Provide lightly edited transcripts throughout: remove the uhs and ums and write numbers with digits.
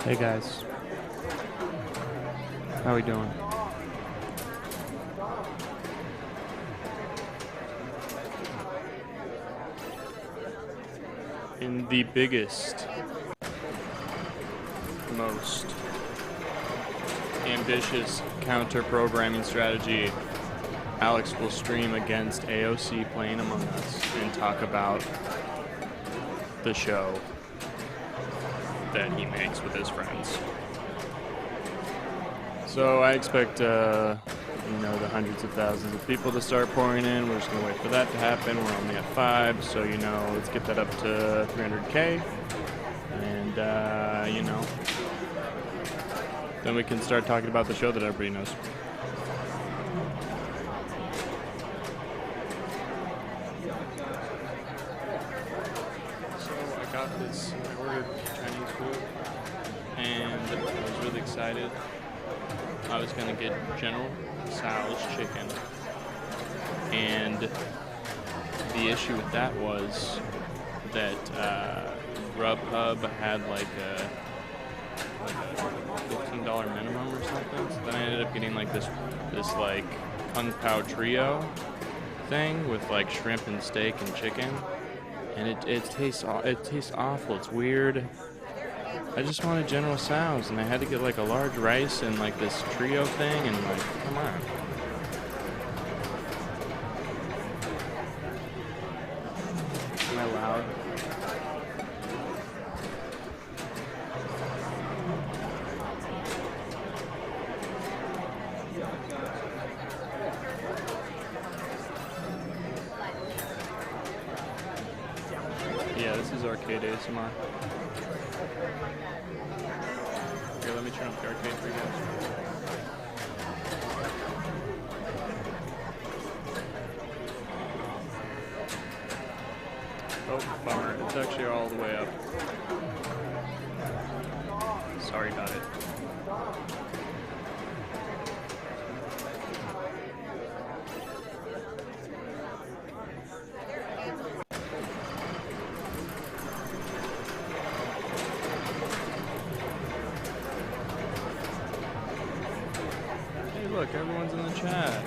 Hey guys, how we doing? In the biggest, most ambitious counter-programming strategy, Alex will stream against AOC playing Among Us and talk about the show that he makes with his friends. So I expect, the hundreds of thousands of people to start pouring in. We're just gonna wait for that to happen. We're only at 5, so let's get that up to 300K, and then we can start talking about the show that everybody knows. I ordered Chinese food, and I was really excited. I was gonna get General Tso's chicken, and the issue with that was that Grubhub had like a $15 minimum or something. So then I ended up getting like this like Kung Pao trio thing with like shrimp and steak and chicken. And it tastes awful. It's weird. I just wanted General Tso's, and I had to get like a large rice and like this trio thing, and like, come on. Am I loud? Yeah, this is arcade ASMR. Here, let me turn up the arcade for you guys. Oh, bummer. It's actually all the way up. Sorry about it. Hey, look, everyone's in the chat.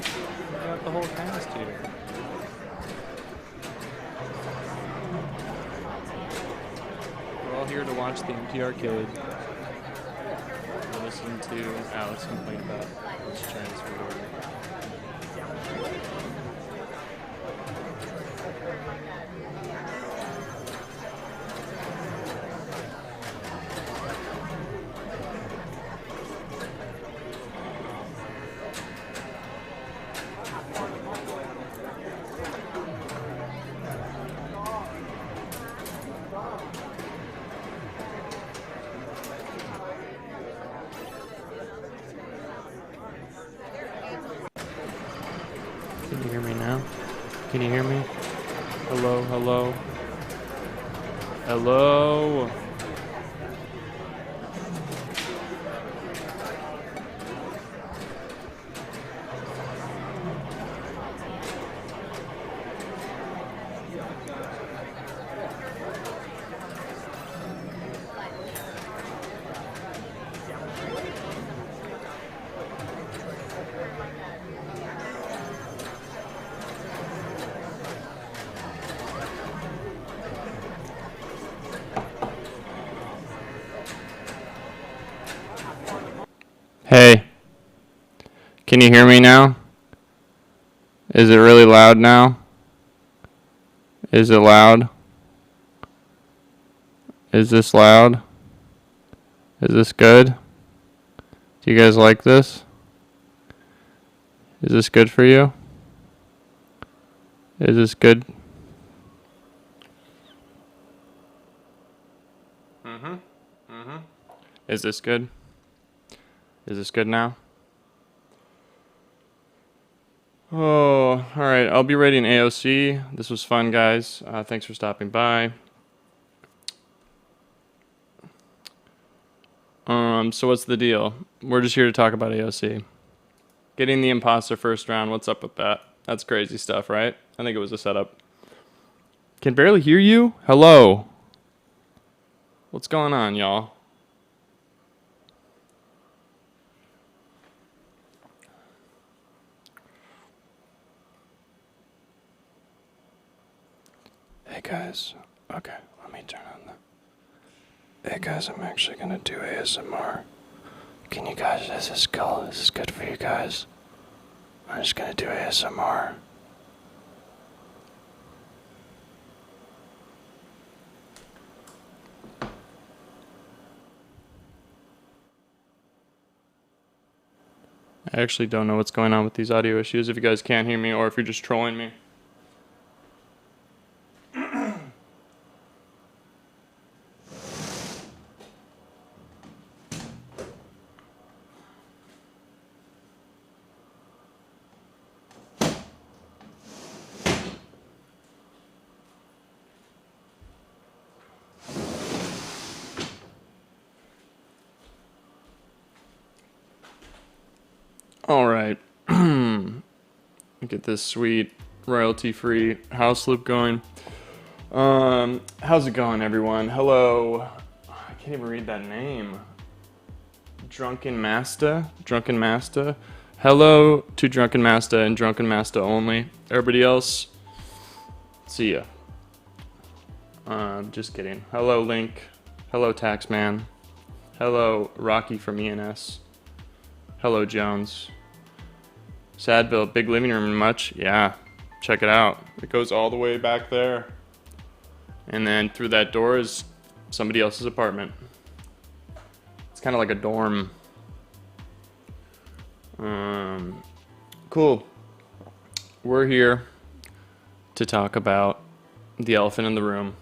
We got the whole cast here. We're all here to watch the empty arcade. Listen to Alex complain about his Chinese food order. Can you hear me now? Can you hear me? Hello, hello. Hello. Hey, can you hear me now? Is it really loud now? Is it loud? Is this loud? Is this good? Do you guys like this? Is this good for you? Is this good? Is this good? Is this good now? Oh, all right. I'll be rating AOC. This was fun, guys. Thanks for stopping by. So what's the deal? We're just here to talk about AOC. Getting the imposter first round. What's up with that? That's crazy stuff, right? I think it was a setup. Can barely hear you? Hello. What's going on, y'all? Hey guys, okay, let me turn on the... Hey guys, I'm actually gonna do ASMR. Can you guys, is this cool? Is this good for you guys? I'm just gonna do ASMR. I actually don't know what's going on with these audio issues, if you guys can't hear me or if you're just trolling me. All right. Get this sweet royalty-free house loop going. How's it going, everyone? Hello. I can't even read that name. Drunken Masta. Hello to Drunken Masta and Drunken Masta only. Everybody else, see ya. Just kidding. Hello, Link. Hello, Taxman. Hello, Rocky from ENS. Hello, Jones. Sad build, big living room, much? Yeah, check it out. It goes all the way back there. And then through that door is somebody else's apartment. It's kind of like a dorm. Cool. We're here to talk about the elephant in the room.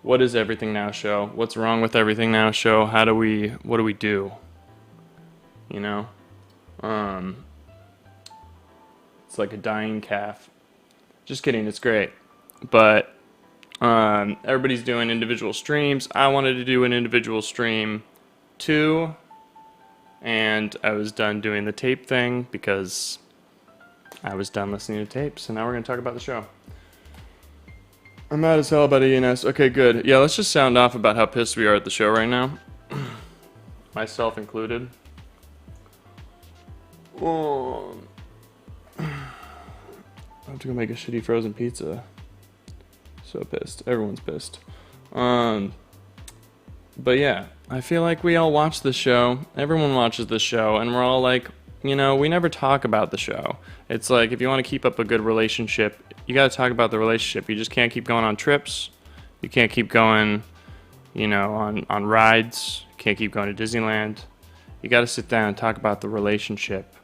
What is Everything Now show? What's wrong with Everything Now show? What do we do? You know? It's like a dying calf. Just kidding, it's great. But everybody's doing individual streams. I wanted to do an individual stream too. And I was done doing the tape thing because I was done listening to tapes. And now we're going to talk about the show. I'm mad as hell about ENS. Okay, good. Yeah, let's just sound off about how pissed we are at the show right now. Myself included. Oh. I have to go make a shitty frozen pizza. So pissed. Everyone's pissed. But yeah, I feel like we all watch the show. Everyone watches the show, and we're all like, you know, we never talk about the show. It's like, if you want to keep up a good relationship, you got to talk about the relationship. You just can't keep going on trips. You can't keep going, you know, on rides. You can't keep going to Disneyland. You got to sit down and talk about the relationship,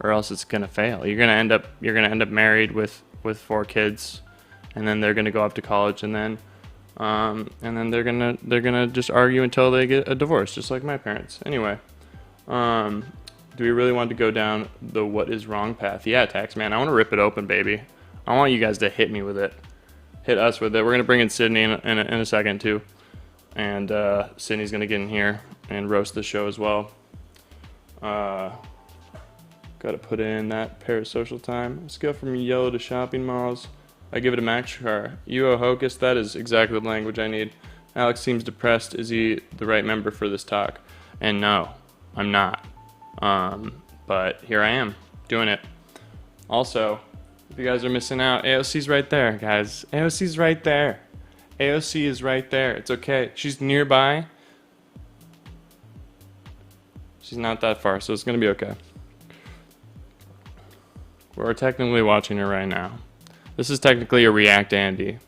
or else it's gonna fail. You're gonna end up married with 4 kids, and then they're gonna go up to college, and then they're gonna just argue until they get a divorce, just like my parents. Anyway, do we really want to go down the what is wrong path? Yeah, Tax Man, I want to rip it open, baby. I want you guys to hit me with it, hit us with it. We're gonna bring in Sydney in a second too, and Sydney's gonna get in here and roast the show as well. Got to put in that parasocial time. Let's go from yellow to shopping malls. I give it a Max car. You hocus, that is exactly the language I need. Alex seems depressed. Is he the right member for this talk? And no, I'm not. But here I am, doing it. Also, if you guys are missing out, AOC's right there, guys. AOC's right there. AOC is right there. It's okay. She's nearby. She's not that far, so it's gonna be okay. We're technically watching her right now. This is technically a React Andy.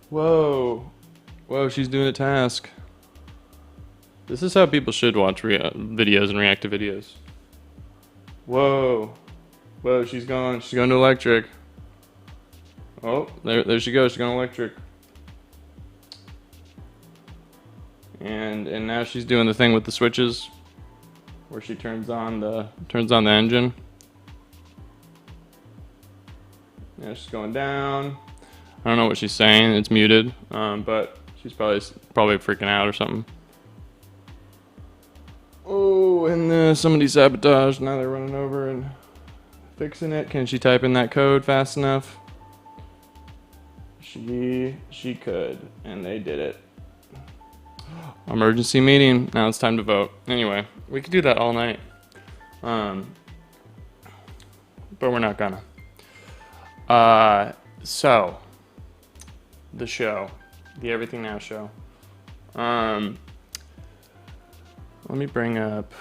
Whoa. Whoa, she's doing a task. This is how people should watch videos and react to videos. Whoa. Whoa, she's gone. She's going to electric. Oh, there she goes. She's going electric. And now she's doing the thing with the switches, where she turns on the engine. Yeah, she's going down. I don't know what she's saying. It's muted, but she's probably freaking out or something. Oh, and somebody sabotaged. Now they're running over and fixing it. Can she type in that code fast enough? She could, and they did it. Emergency meeting. Now it's time to vote. Anyway, we could do that all night, but we're not gonna. So the show, the Everything Now show. Let me bring up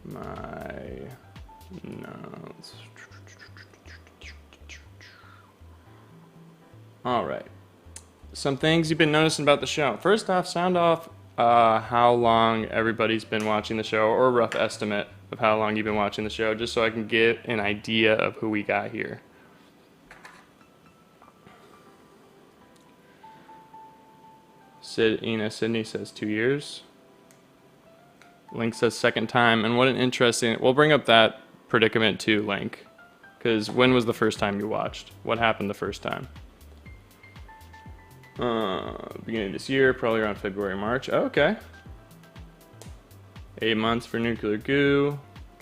my notes. All right. Some things you've been noticing about the show. First off, sound off how long everybody's been watching the show, or a rough estimate of how long you've been watching the show, just so I can get an idea of who we got here. Sydney says 2 years. Link says second time. And what an interesting... We'll bring up that predicament too, Link. Because when was the first time you watched? What happened the first time? Beginning of this year, probably around February, March. Oh, okay. 8 months for Nuclear Goo.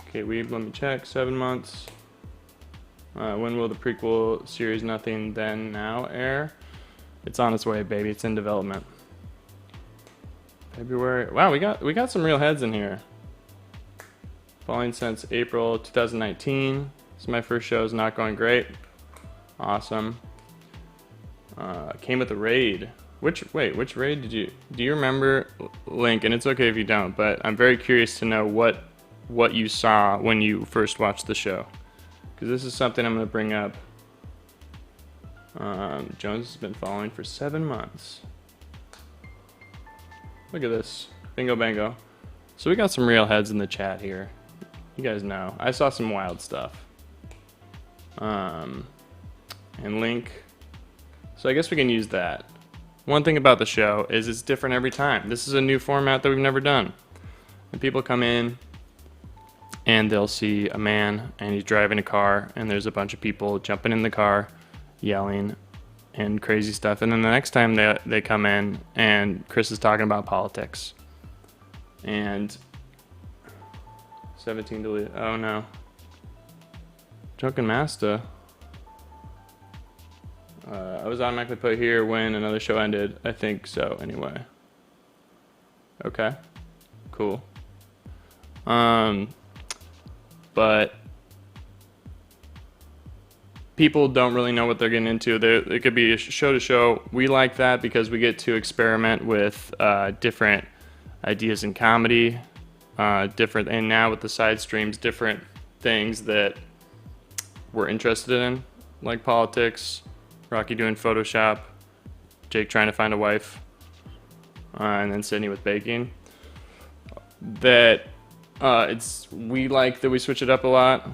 Okay, let me check. 7 months. When will the prequel series Nothing Then Now air? It's on its way, baby. It's in development. February. Wow, we got some real heads in here. Following since April 2019. This is my first show. Is not going great. Awesome. Came with a raid. Which raid did you... Do you remember, Link? And it's okay if you don't, but I'm very curious to know what you saw when you first watched the show. Because this is something I'm going to bring up. Jones has been following for 7 months. Look at this. Bingo bango. So we got some real heads in the chat here. You guys know. I saw some wild stuff. And Link. So I guess we can use that. one thing about the show is it's different every time. This is a new format that we've never done. And people come in and they'll see a man and he's driving a car and there's a bunch of people jumping in the car, yelling and crazy stuff. And then the next time they come in and Chris is talking about politics. And 17 deleted. Oh no. Drunken Master. I was automatically put here when another show ended. I think so, anyway. Okay. Cool. But people don't really know what they're getting into. It could be show to show. We like that because we get to experiment with different ideas in comedy, different, and now with the side streams, different things that we're interested in, like politics, Rocky doing Photoshop, Jake trying to find a wife, and then Sydney with baking. That we like that we switch it up a lot.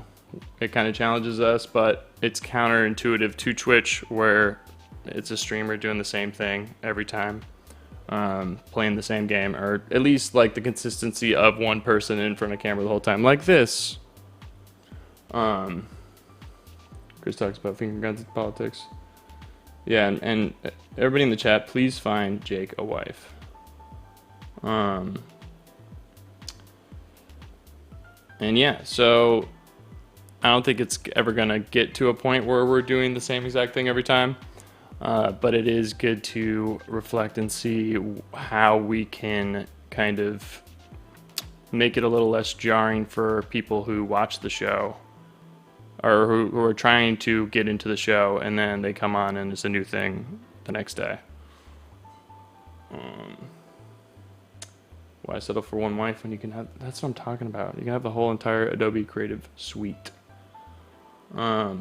It kind of challenges us, but it's counterintuitive to Twitch, where it's a streamer doing the same thing every time, playing the same game, or at least like the consistency of one person in front of camera the whole time, like this. Chris talks about finger guns in politics. Yeah, and everybody in the chat, please find Jake a wife. And yeah, so I don't think it's ever gonna get to a point where we're doing the same exact thing every time, but it is good to reflect and see how we can kind of make it a little less jarring for people who watch the show, or who are trying to get into the show, and then they come on and it's a new thing the next day. Why settle for one wife when you can have... That's what I'm talking about. You can have the whole entire Adobe Creative Suite. But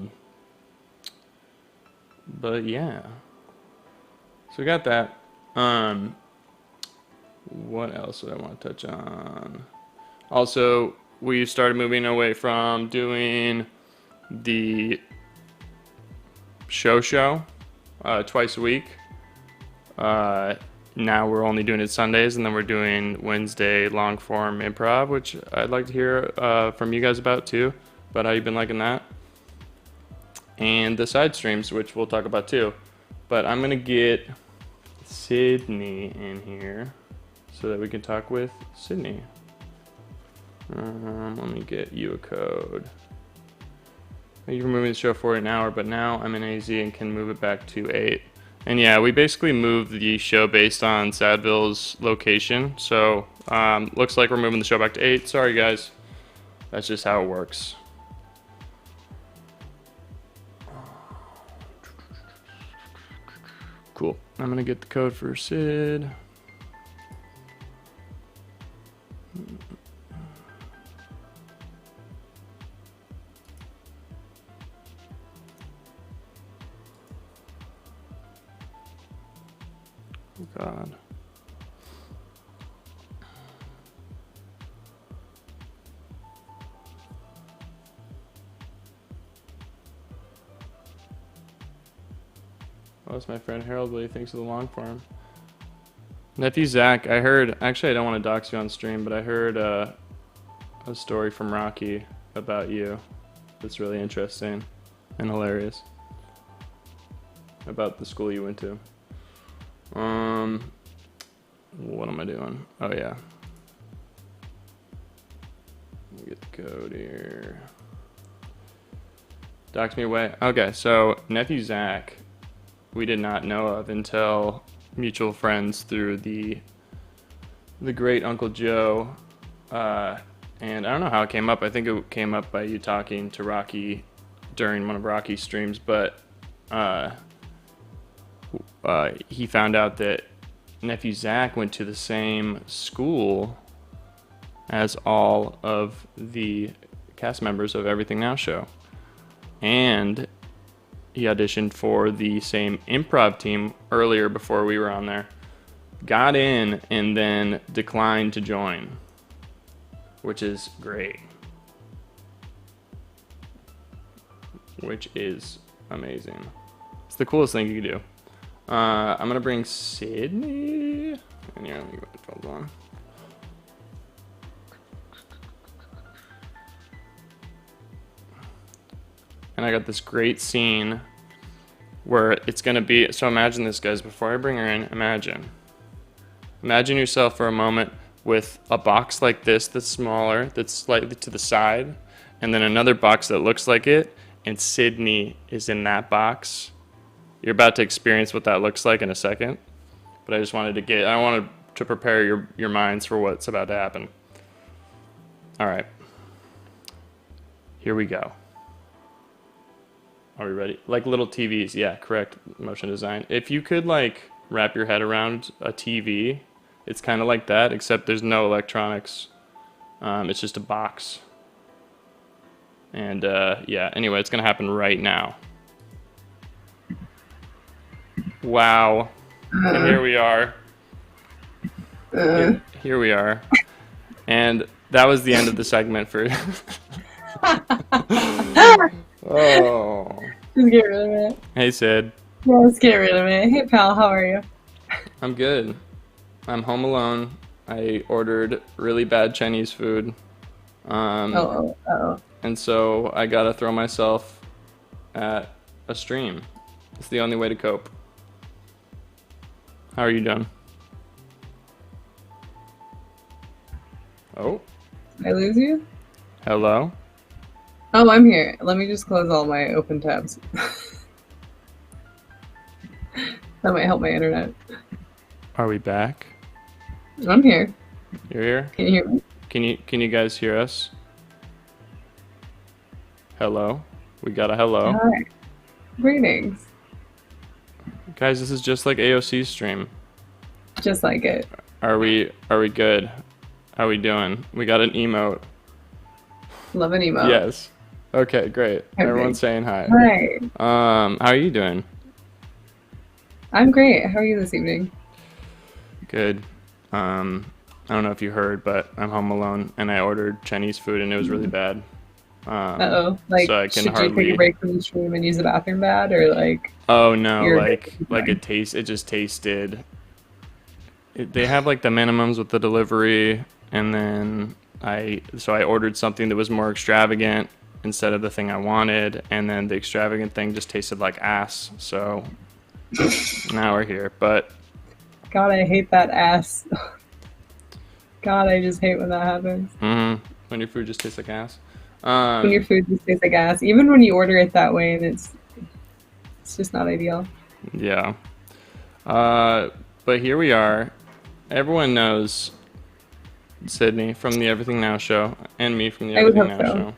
yeah. So we got that. What else would I want to touch on? Also, we started moving away from doing the show twice a week. Now we're only doing it Sundays, and then we're doing Wednesday long form improv, which I'd like to hear from you guys about too, about how you've been liking that. And the side streams, which we'll talk about too. But I'm gonna get Sydney in here so that we can talk with Sydney. Let me get you a code. You're moving the show for an hour, but now I'm in AZ and can move it back to 8. And yeah, we basically moved the show based on Sadville's location. So looks like we're moving the show back to 8. Sorry guys, that's just how it works. Cool. I'm gonna get the code for Sid. Oh God. Oh, that's my friend Harold. What he thinks of the long form. Nephew Zach, I heard, actually I don't want to dox you on stream, but I heard a story from Rocky about you that's really interesting and hilarious about the school you went to. What am I doing? Oh yeah. Let me get the code here. Dox me away. Okay, so Nephew Zach, we did not know of until mutual friends through the great Uncle Joe. And I don't know how it came up. I think it came up by you talking to Rocky during one of Rocky's streams, but he found out that Nephew Zach went to the same school as all of the cast members of Everything Now show. And he auditioned for the same improv team earlier before we were on there. Got in and then declined to join, which is great. Which is amazing. It's the coolest thing you can do. I'm gonna bring Sydney. And yeah, let me hold on. And I got this great scene where it's gonna be. So imagine this, guys. Before I bring her in, imagine yourself for a moment with a box like this that's smaller, that's slightly to the side, and then another box that looks like it, and Sydney is in that box. You're about to experience what that looks like in a second, but I wanted to prepare your minds for what's about to happen. All right, here we go. Are we ready? Like little TVs, yeah, correct, motion design. If you could like wrap your head around a TV, it's kind of like that, except there's no electronics. It's just a box. And yeah, anyway, it's gonna happen right now. Wow. And here we are. Here we are. And that was the end of the segment for... Oh. Just get rid of it. Hey, Sid. Yeah, let's get rid of it. Hey, pal, how are you? I'm good. I'm home alone. I ordered really bad Chinese food. And so I gotta throw myself at a stream. It's the only way to cope. How are you doing? Oh. Did I lose you? Hello? Oh, I'm here. Let me just close all my open tabs. That might help my internet. Are we back? I'm here. You're here? Can you hear me? Can you guys hear us? Hello? We got a hello. Hi. Greetings. Guys, this is just like AOC's stream. Just like it. Are we good? How we doing? We got an emote. Love an emo. Yes. Okay, great. Okay. Everyone's saying hi. Hi. How are you doing? I'm great. How are you this evening? Good. I don't know if you heard, but I'm home alone and I ordered Chinese food and it was really bad. Uh-oh. Like, so I can should you take a break from the stream and use the bathroom bad, or like... Oh no, like it just tasted... They have like the minimums with the delivery, and then I ordered something that was more extravagant instead of the thing I wanted, and then the extravagant thing just tasted like ass, so now we're here, but... God, I hate that ass. God, I just hate when that happens. Mm-hmm. When your food just tastes like ass. When your food just tastes like ass. Even when you order it that way, and it's just not ideal. Yeah. But here we are. Everyone knows Sydney from the Everything Now show, and me from the Everything Now show.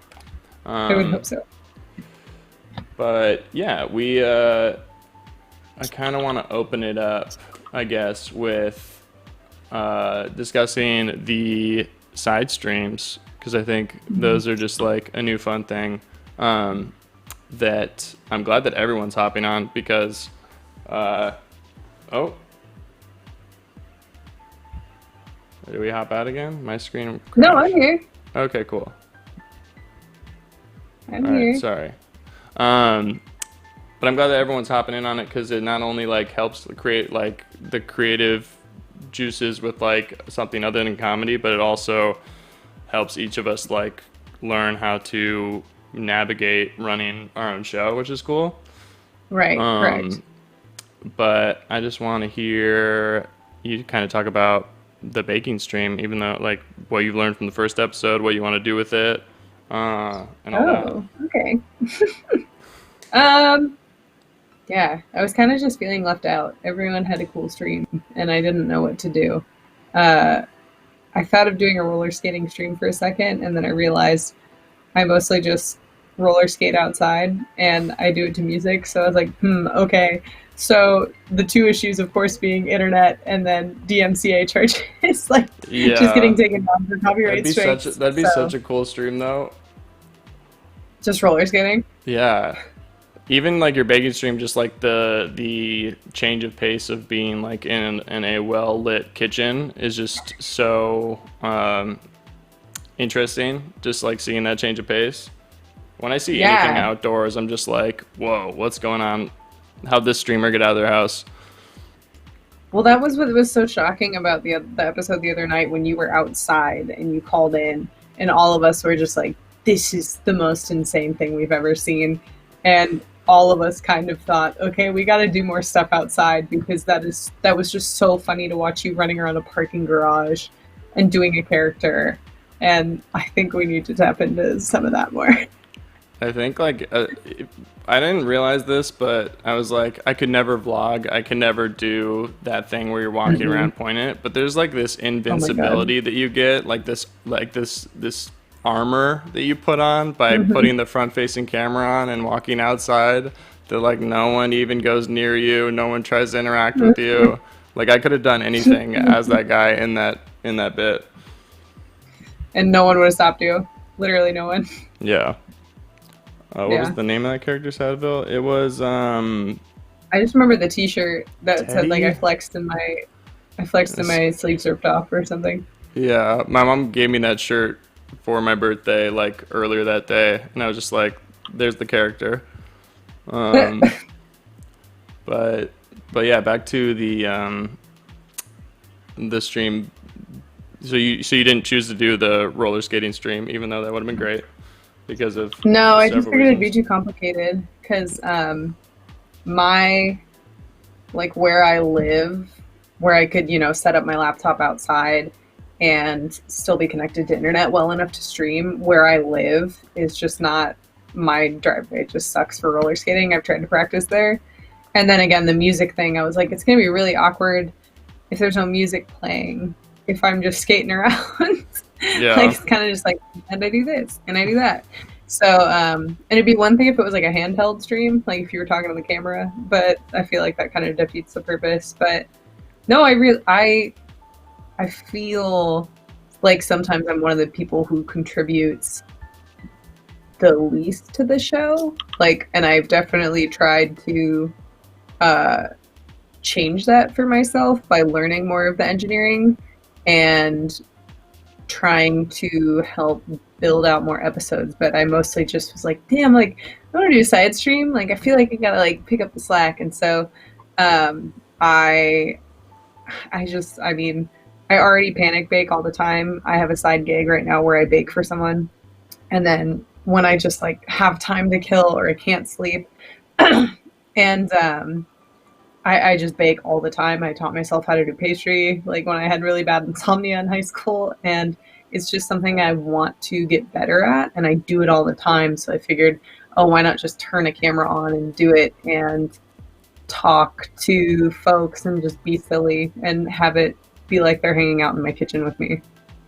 I would hope so. But yeah, I kind of want to open it up, I guess, with discussing the side streams, because I think those are just like a new fun thing that I'm glad that everyone's hopping on, because did we hop out again? My screen crashed. No, I'm here. Okay, cool. I'm here. Sorry. But I'm glad that everyone's hopping in on it, because it not only like helps create like the creative juices with like something other than comedy, but it also helps each of us like learn how to navigate running our own show, which is cool. Right, correct. But I just want to hear you kind of talk about the baking stream, even though like what you've learned from the first episode, what you want to do with it, and all that. Okay. Yeah, I was kind of just feeling left out. Everyone had a cool stream, and I didn't know what to do. I thought of doing a roller skating stream for a second, and then I realized I mostly just roller skate outside, and I do it to music. So I was like, okay. So the two issues, of course, being internet and then DMCA charges, like just getting taken down for copyright strikes. That'd be such a cool stream, though. Just roller skating. Yeah. Even like your baking stream, just like the change of pace of being like in a well lit kitchen is just so interesting. Just like seeing that change of pace. When I see anything outdoors, I'm just like, whoa, what's going on? How'd this streamer get out of their house? Well, that was what was so shocking about the episode the other night when you were outside and you called in, and all of us were just like, "This is the most insane thing we've ever seen," and all of us kind of thought, "Okay, we got to do more stuff outside because that was just so funny to watch you running around a parking garage and doing a character." And I think we need to tap into some of that more. I think like I didn't realize this, but I was like, I could never vlog. I could never do that thing where you're walking Mm-hmm. around pointing it. But there's like this Oh my god. invincibility that you get, like this armor that you put on by Mm-hmm. putting the front-facing camera on and walking outside. That like no one even goes near you. No one tries to interact with you. Like I could have done anything as that guy in that bit. And no one would have stopped you. Literally no one. Yeah. What was Yeah. the name of that character, Sadville? It was I just remember the T-shirt that said like Teddy. I flexed and my sleeves ripped off or something. Yeah, my mom gave me that shirt for my birthday, like earlier that day, and I was just like, "There's the character." Um, but but yeah, back to the stream. So you didn't choose to do the roller skating stream, even though that would have been great because of No, I just several figured it'd be reasons. too complicated because my like where I live, where I could set up my laptop outside and still be connected to internet well enough to stream. Where I live is just not my driveway. It just sucks for roller skating. I've tried to practice there, and then again the music thing. I was like, it's gonna be really awkward if there's no music playing, if I'm just skating around. Like Yeah, it's kind of just like, and I do this and I do that. So, and it'd be one thing if it was like a handheld stream, like if you were talking to the camera, but I feel like that kind of defeats the purpose. But no, I feel like sometimes I'm one of the people who contributes the least to the show. Like, and I've definitely tried to uh, change that for myself by learning more of the engineering and trying to help build out more episodes. But I mostly just was like, damn, like I want to do a side stream. Like I feel like I gotta like pick up the slack. And so um, I I mean, I already panic bake all the time. I have a side gig right now where I bake for someone, and then when I just like have time to kill or I can't sleep, and I just bake all the time. I taught myself how to do pastry like when I had really bad insomnia in high school, and it's just something I want to get better at, and I do it all the time. So I figured, oh, why not just turn a camera on and do it and talk to folks and just be silly and have it be like they're hanging out in my kitchen with me.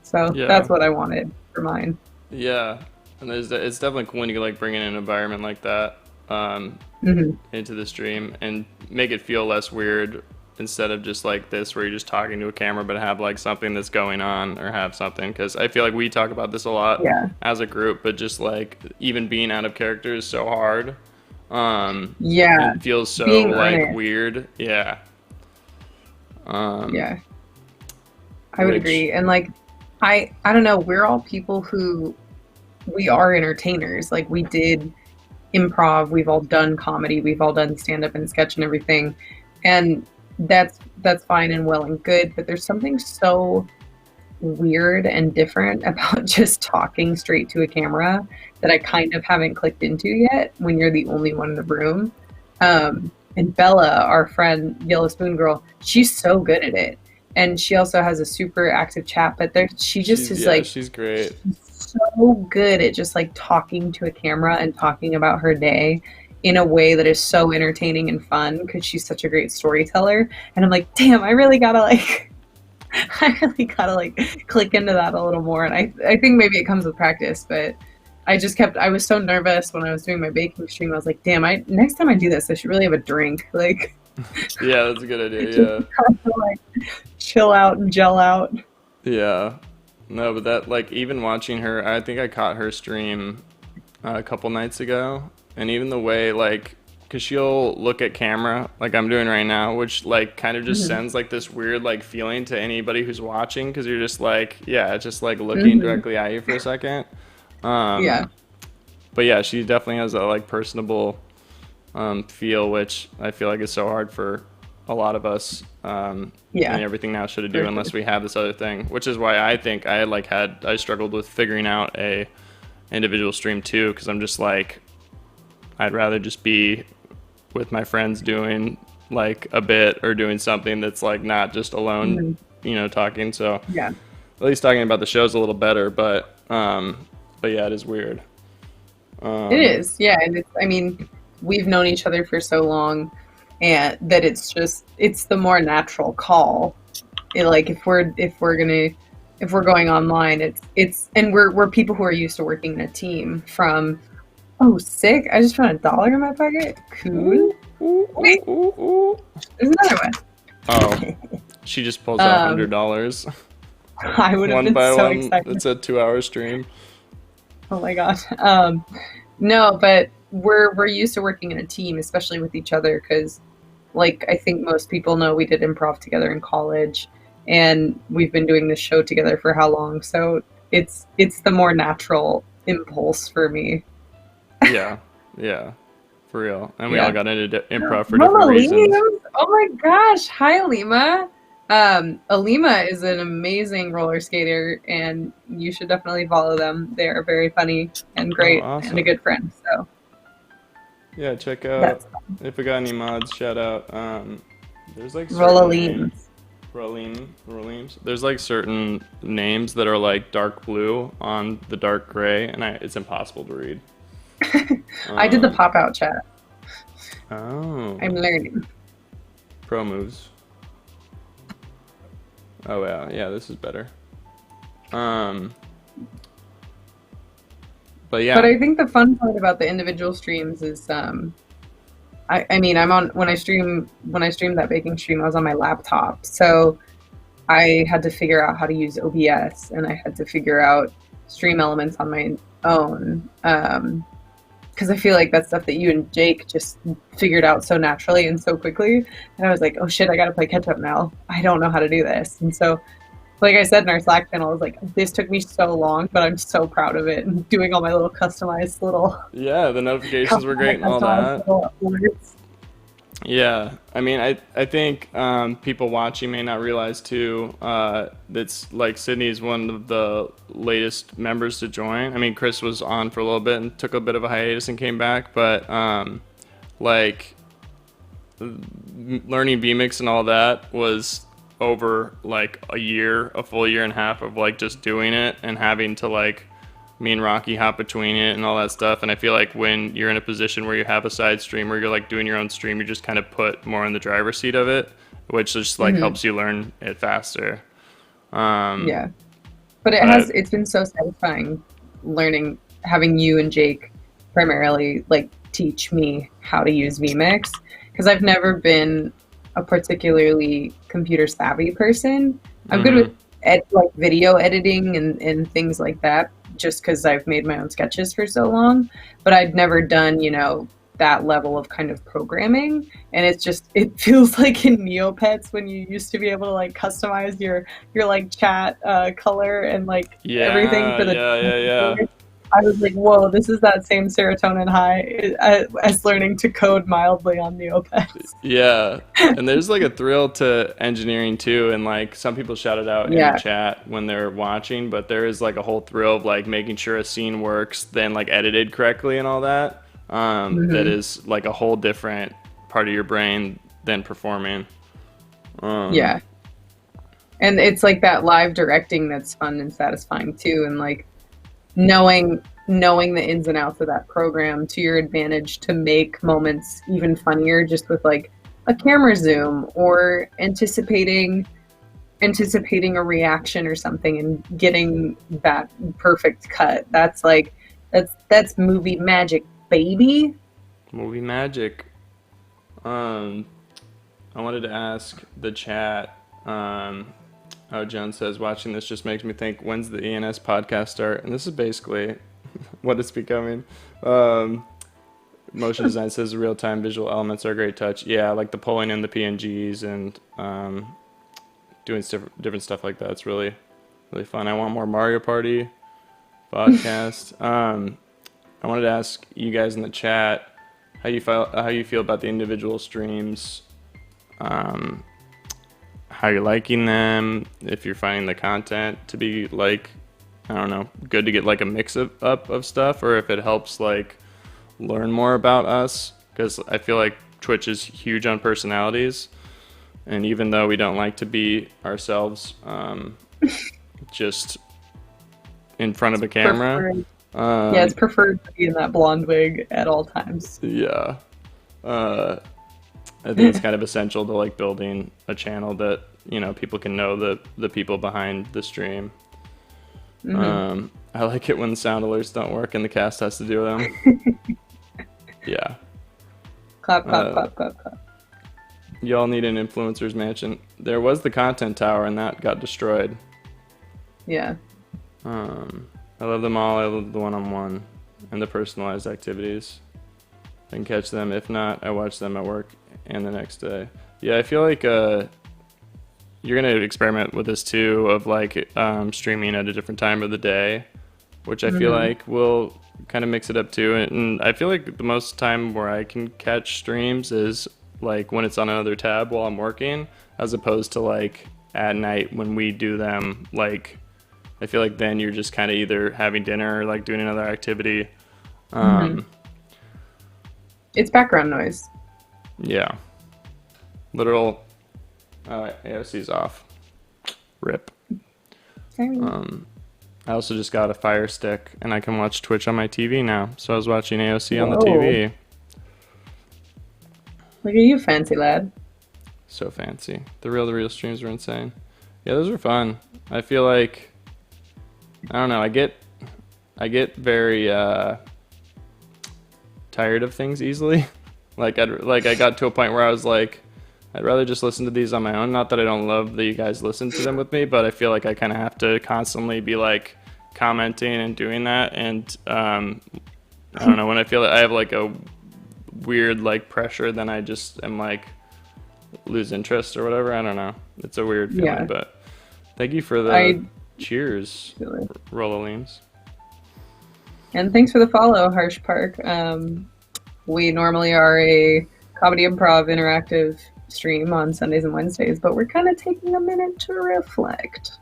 So yeah, that's what I wanted for mine. yeah. And it's definitely cool when you like bring in an environment like that. Hmm. Into the stream and make it feel less weird instead of just like this where you're just talking to a camera but have like something that's going on or have something because I feel like we talk about this a lot Yeah. as a group but just like even being out of character is so hard Yeah. and feels so Being like earnest. weird, yeah. um Yeah. I would which agree. And like I don't know, we're all people who we are entertainers. Like we did improv, we've all done comedy, we've all done stand up and sketch and everything. And that's fine and well and good, but there's something so weird and different about just talking straight to a camera that I kind of haven't clicked into yet when you're the only one in the room. And Bella, our friend Yellow Spoon Girl, she's so good at it. And she also has a super active chat, but she just she's is yeah like she's great. so good at just like talking to a camera and talking about her day in a way that is so entertaining and fun because she's such a great storyteller. And I'm like, damn, I really gotta like I really gotta like click into that a little more. And I think maybe it comes with practice, but I was so nervous when I was doing my baking stream. I was like, damn, I next time I do this, I should really have a drink. Like Yeah, that's a good idea, just yeah. kind of like chill out and gel out. Yeah. No, but that like even watching her, I think I caught her stream a couple nights ago, and even the way like, cause she'll look at camera like I'm doing right now, which like kind of just Hmm. sends like this weird like feeling to anybody who's watching, cause you're just like, yeah, just like looking Hmm. directly at you for a second. Um, Yeah. but yeah, she definitely has a like personable feel, which I feel like is so hard for a lot of us Yeah, and everything now should do for unless sure. we have this other thing, which is why I think I struggled with figuring out a individual stream too, because I'm just like, I'd rather just be with my friends doing like a bit or doing something that's like not just alone, Mhm. talking. So Yeah, at least talking about the show's a little better, but yeah, it is weird. it Um, is. Yeah, and it's, I mean, we've known each other for so long, and that it's the more natural call. Like if we're going online, and we're people who are used to working in a team. From oh, sick! I just found $1 in my pocket. Cool. ooh, ooh, ooh, Wait, ooh, ooh. there's another Oh, one. she just pulls out um, $100 I would have one been by so one. excited. It's a 2 hour stream. Oh my gosh. No, but we're used to working in a team, especially with each other, because like I think most people know, we did improv together in college, and we've been doing this show together for how long? So it's the more natural impulse for me. Yeah, yeah, for real. And we all Yeah. got into improv for different Mama reasons. Leaves. Oh my gosh. Hi, Alima. Alima is an amazing roller skater, and you should definitely follow them. They are very funny and Oh, great and a awesome. good friend. So Yeah, check that's out if we got any mods. Shout out. There's like certain names. Rollaleens. Rolemes. There's like certain names that are like dark blue on the dark gray, and it's impossible to read. I did the Um, pop out chat. oh, I'm learning. pro moves. Oh yeah, yeah, this is better. Um, but But yeah. I think the fun part about the individual streams is I mean I'm on when I streamed that baking stream, I was on my laptop. So I had to figure out how to use OBS, and I had to figure out stream elements on my own. Because I feel like that's stuff that you and Jake just figured out so naturally and so quickly. And I was like, oh shit, I gotta play catch up now. I don't know how to do this. And so, like I said in our Slack channel, I was like, this took me so long, but I'm so proud of it. And doing all my little Yeah, the notifications were great and all customized that. little words. Yeah, I mean, I think people watching may not realize too that's like Sydney's one of the latest members to join. I mean, Chris was on for a little bit and took a bit of a hiatus and came back, but like learning vmix and all that was over like a full year and a half of like just doing it and having to like me and Rocky hop between it and all that stuff. And I feel like when you're in a position where you have a side stream where you're like doing your own stream, you just kind of put more in the driver's seat of it, which just like Mm-hmm. helps you learn it faster. Um, Yeah. But but it's been so satisfying learning, having you and Jake primarily like teach me how to use vmix, because I've never been a particularly computer savvy person. I'm good with mm-hmm. like video editing and things like that, just because I've made my own sketches for so long, but I'd never done, that level of kind of programming. And it feels like in Neopets, when you used to be able to like customize your like chat color and like everything Yeah, for the. yeah, yeah, yeah. I was like, whoa, this is that same serotonin high as learning to code mildly on Neopets. Yeah. And there's like a thrill to engineering too, and like some people shout it out in the Yeah. chat when they're watching, but there is like a whole thrill of like making sure a scene works, then like edited correctly and all that. That Hmm. is like a whole different part of your brain than performing. Um, Yeah. And it's like that live directing that's fun and satisfying too. And like knowing the ins and outs of that program to your advantage to make moments even funnier, just with like a camera zoom or anticipating a reaction or something and getting that perfect cut. That's like that's movie magic, baby. movie magic. Um, I wanted to ask the chat. Oh, Joan says, watching this just makes me think, when's the ENS podcast start? And this is basically what it's becoming. Um, Motion design says real time visual elements are a great touch. Yeah, like the pulling in the PNGs and doing different stuff like that. It's really, really fun. I want more Mario Party podcast. I wanted to ask you guys in the chat how you feel about the individual streams. um, how you're liking them, if you're finding the content to be like, I don't know, good to get like a up of stuff, or if it helps like learn more about us, because I feel like Twitch is huge on personalities, and even though we don't like to be ourselves, just in front of a camera, Yeah, it's preferred to be in that blonde wig at all times. yeah, I think it's kind of essential to like building a channel that, you know, people can know the people behind the stream. I like it when sound alerts don't work and the cast has to do them. Yeah. Clap, clap, clap, clap, clap. Y'all need an influencer's mansion. There was the content tower and that got destroyed. Yeah. I love them all. I love the one-on-one and the personalized activities. I can catch them. If not, I watch them at work and the next day. Yeah, I feel like you're gonna experiment with this too, of like streaming at a different time of the day, which I feel like will kind of mix it up too. And I feel like the most time where I can catch streams is like when it's on another tab while I'm working, as opposed to like at night when we do them. Like, I feel like then you're just kind of either having dinner or like doing another activity. It's background noise. Yeah. Literal AOC's off. Rip. Sorry. I also just got a Fire Stick and I can watch Twitch on my TV now. So I was watching AOC on the Whoa. TV. Look at you, fancy lad. So fancy. The real streams were insane. Yeah, those were fun. I feel like, I don't know, I get very tired of things easily. I got to a point where I was like, I'd rather just listen to these on my own. Not that I don't love that you guys listen to them with me, but I feel like I kind of have to constantly be like commenting and doing that. And I don't know, when I feel that I have like a weird like pressure, then I just am like lose interest or whatever. I don't know. It's a weird feeling, but thank you for the cheers, Rollaleams. And thanks for the follow, Harsh Park. We normally are a comedy improv interactive stream on Sundays and Wednesdays, but we're kind of taking a minute to reflect.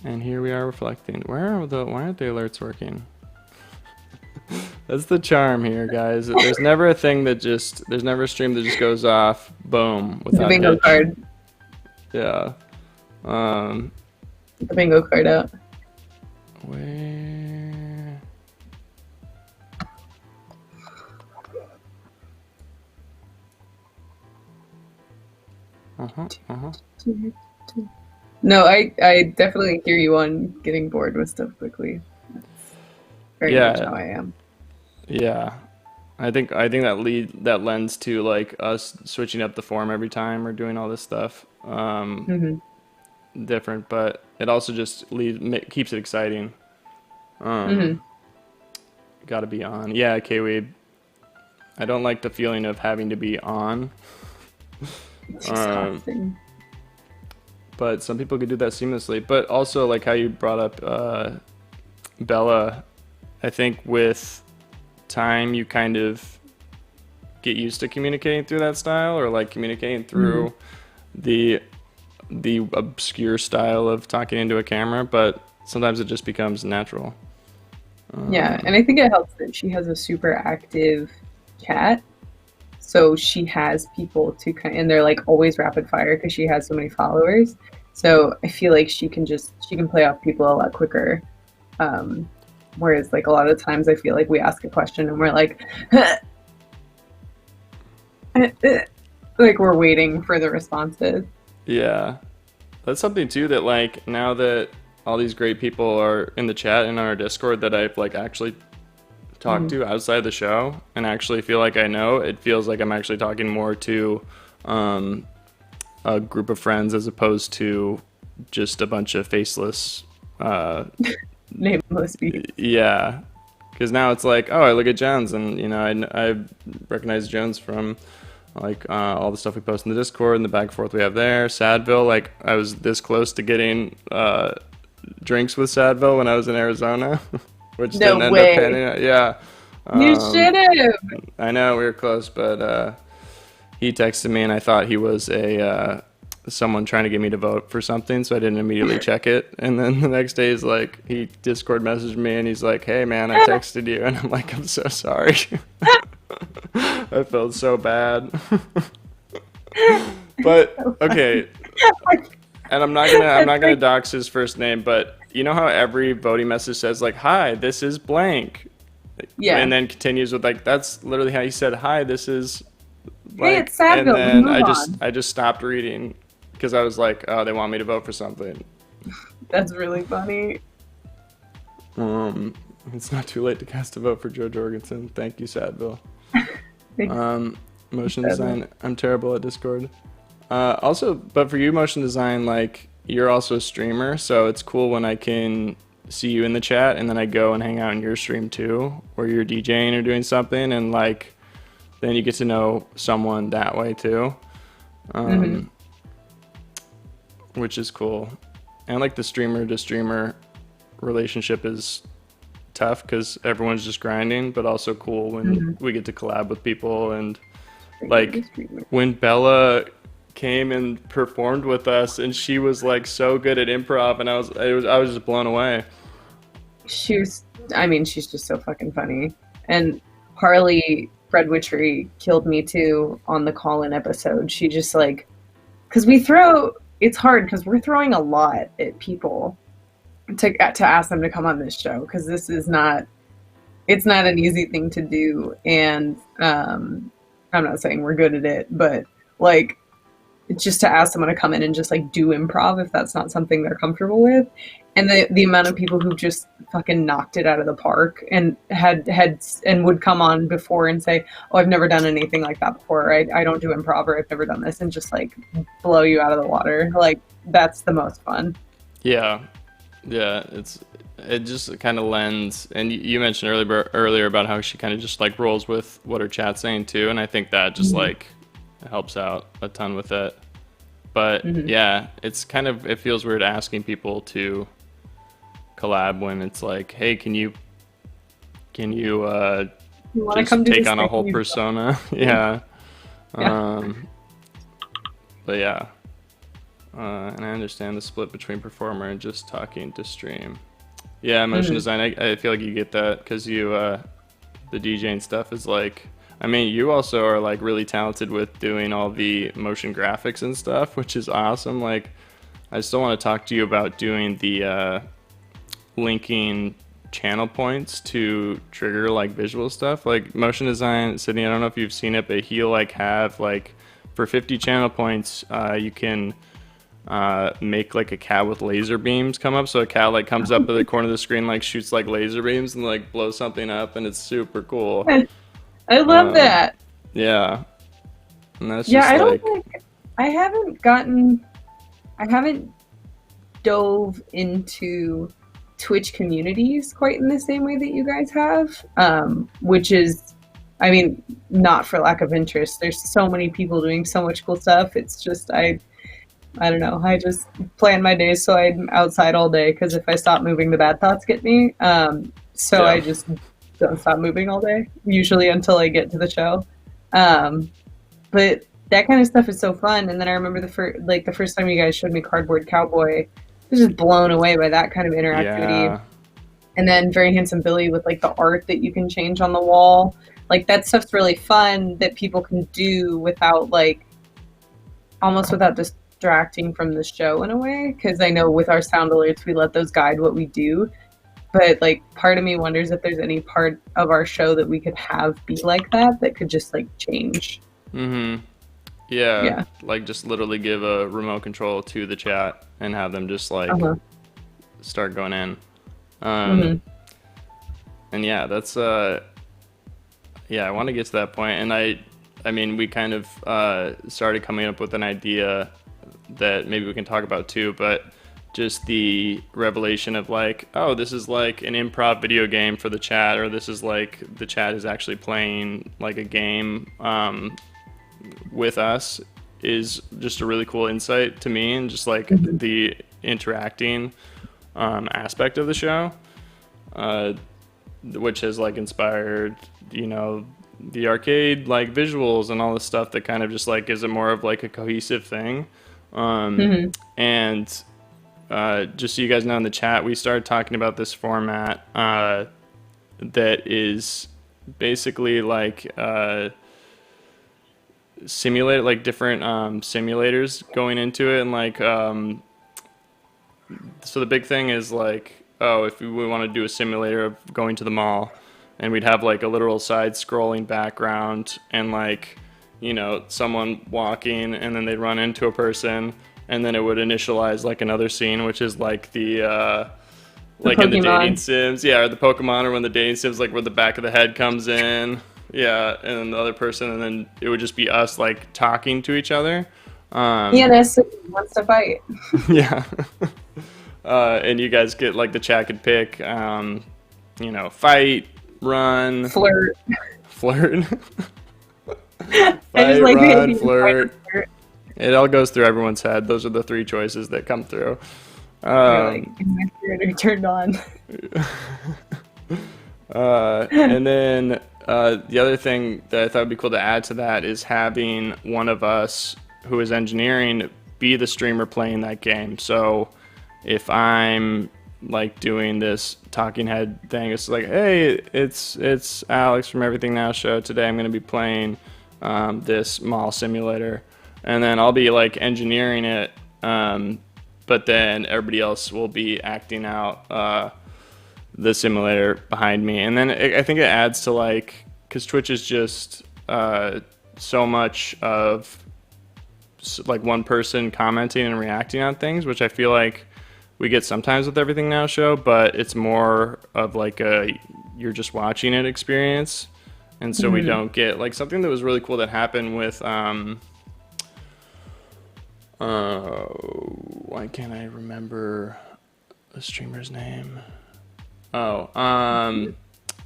And here we are reflecting. Why aren't the alerts working? That's the charm here, guys. There's never a stream that just goes off, boom, without the bingo card. Yeah. The bingo card out. Where? No, I definitely hear you on getting bored with stuff quickly. That's very much how I am. Yeah. I think that lends to like us switching up the form every time or doing all this stuff. Different, but it also just keeps it exciting. Gotta be on. Yeah, K-Weeb. I don't like the feeling of having to be on. It's exhausting. But some people could do that seamlessly. But also, like how you brought up Bella, I think with time you kind of get used to communicating through that style, or like communicating through the obscure style of talking into a camera, but sometimes it just becomes natural. Yeah, and I think it helps that she has a super active cat, so she has people to and they're like always rapid fire because she has so many followers. So I feel like she can play off people a lot quicker. Whereas like a lot of times I feel like we ask a question and we're like, like we're waiting for the responses. Yeah, that's something too that like now that all these great people are in the chat and on our Discord that I've like actually talked to outside the show and actually feel like I know, it feels like I'm actually talking more to a group of friends as opposed to just a bunch of faceless nameless people. Yeah, because now it's like, oh, I look at Jones and you know I recognize Jones from like all the stuff we post in the Discord and the back and forth we have there. Sadville, like I was this close to getting drinks with Sadville when I was in Arizona, which didn't end up panning out. Yeah, you should have. I know we were close, but he texted me, and I thought he was a someone trying to get me to vote for something, so I didn't immediately check it. And then the next day, he's like, he Discord messaged me, and he's like, "Hey man, I texted you," and I'm like, "I'm so sorry." I felt so bad. But okay, and I'm not gonna dox his first name, but you know how every voting message says like, "Hi, this is blank," Yeah. and then continues with like, "That's literally how he said, hi, this is Hey, blank," it's and Sadville. then Move on. I just stopped reading because I was like, "Oh, they want me to vote for something." That's really funny. It's not too late to cast a vote for Joe Jorgensen. Thank you, Sadville. Thanks, Motion Sadville. design, I'm terrible at Discord. Also, but for you, motion design, like, you're also a streamer, so it's cool when I can see you in the chat and then I go and hang out in your stream too, or you're DJing or doing something, and like then you get to know someone that way too, which is cool. And like the streamer to streamer relationship is tough because everyone's just grinding, but also cool when we get to collab with people. And like when Bella came and performed with us, and she was like so good at improv, and I was just blown away. She's just so fucking funny. And Harley Fred Witchery killed me too on the call-in episode. She just like, because it's hard because we're throwing a lot at people to ask them to come on this show, because it's not an easy thing to do. And I'm not saying we're good at it, but like, just to ask someone to come in and just like do improv if that's not something they're comfortable with. And the amount of people who just fucking knocked it out of the park and had and would come on before and say, "Oh, I've never done anything like that before. I don't do improv, or I've never done this," and just like blow you out of the water. Like, that's the most fun. Yeah, it just kind of lends. And you mentioned earlier about how she kind of just like rolls with what her chat's saying too, and I think that just like helps out a ton with it. But yeah, it feels weird asking people to collab when it's like, hey, can you just come take on a whole persona? Yeah. But yeah, and I understand the split between performer and just talking to stream. Yeah, motion design, I feel like you get that because you the DJing stuff is like, I mean, you also are like really talented with doing all the motion graphics and stuff, which is awesome. Like, I still want to talk to you about doing the linking channel points to trigger like visual stuff. Like motion design, Sydney, I don't know if you've seen it, but he'll like have like for 50 channel points, you can make like a cat with laser beams come up. So a cat like comes up at the corner of the screen, like shoots like laser beams and like blows something up, and it's super cool. I love that. Yeah. And that's Yeah, just I like, don't think I haven't dove into Twitch communities quite in the same way that you guys have, which is, I mean, not for lack of interest. There's so many people doing so much cool stuff. It's just, I don't know. I just plan my days so I'm outside all day, because if I stop moving, the bad thoughts get me. So I just don't stop moving all day, usually until I get to the show. But that kind of stuff is so fun. And then I remember the first time you guys showed me Cardboard Cowboy, I was just blown away by that kind of interactivity. yeah. And then Very Handsome Billy with like the art that you can change on the wall. Like, that stuff's really fun that people can do without without distracting from the show in a way. Because I know with our sound alerts, we let those guide what we do. But like, part of me wonders if there's any part of our show that we could have be like that could just like change. Yeah, like just literally give a remote control to the chat and have them just like start going in. And yeah, that's I want to get to that point. And I mean, we kind of started coming up with an idea that maybe we can talk about too, but just the revelation of like, oh, this is like an improv video game for the chat, or this is like the chat is actually playing like a game with us, is just a really cool insight to me, and just like the interacting aspect of the show, which has like inspired, the arcade like visuals and all this stuff that kind of just like gives it more of like a cohesive thing. Hmm. And just so you guys know, in the chat, we started talking about this format that is basically like simulate like different simulators going into it, and like so the big thing is like, oh, if we want to do a simulator of going to the mall, and we'd have like a literal side scrolling background and like, you know, someone walking and then they'd run into a person, and then it would initialize like another scene, which is like the The like in the dating Pokemon. sims, yeah, or the Pokemon, or when the dating sims, like where the back of the head comes in, yeah, and then the other person, and then it would just be us like talking to each other. ENS wants to fight. Yeah. And you guys get like the chat could pick, you know, fight, run, Flirt. flirt, I just fight, like the run, idea of fight or flirt. flirt. It all goes through everyone's head. Those are the three choices that come through. You're like, Um, is my spirit turned on? and then the other thing that I thought would be cool to add to that is having one of us who is engineering be the streamer playing that game. So if I'm like doing this talking head thing, it's like, hey, it's Alex from Everything Now show. Today I'm going to be playing this mall simulator, and then I'll be like engineering it, but then everybody else will be acting out the simulator behind me. And then I think it adds to like, because Twitch is just so much of like one person commenting and reacting on things, which I feel like we get sometimes with Everything Now show, but it's more of like a you're just watching it experience. And so we Mhm. don't get like something that was really cool that happened with why can't I remember the streamer's name? Oh,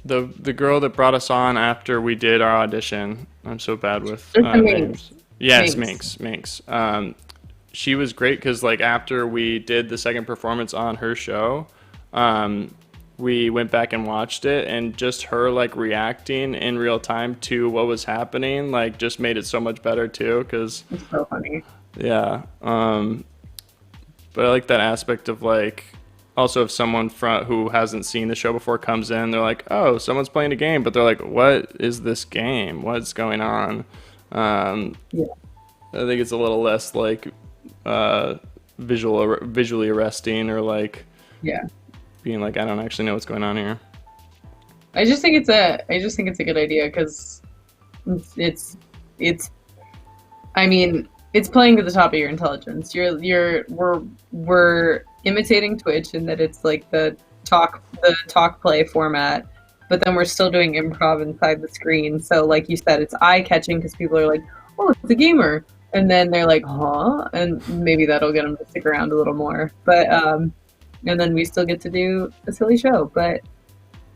the girl that brought us on after we did our audition. I'm so bad with It's a names. Minx. Yes, Minx. Minx. She was great because like after we did the second performance on her show, we went back and watched it, and just her like reacting in real time to what was happening like just made it so much better too. Because It's so funny. yeah, but I like that aspect of like, also if someone who hasn't seen the show before comes in, they're like, oh, someone's playing a game, but they're like, what is this game? What's going on? Yeah. I think it's a little less like visually arresting, or like Yeah. being like, I don't actually know what's going on here. I just think it's a good idea because it's I mean, it's playing to the top of your intelligence. We're imitating Twitch in that it's like the talk play format, but then we're still doing improv inside the screen. So like you said, it's eye catching because people are like, oh, it's a gamer, and then they're like, huh, and maybe that'll get them to stick around a little more. But and then we still get to do a silly show. But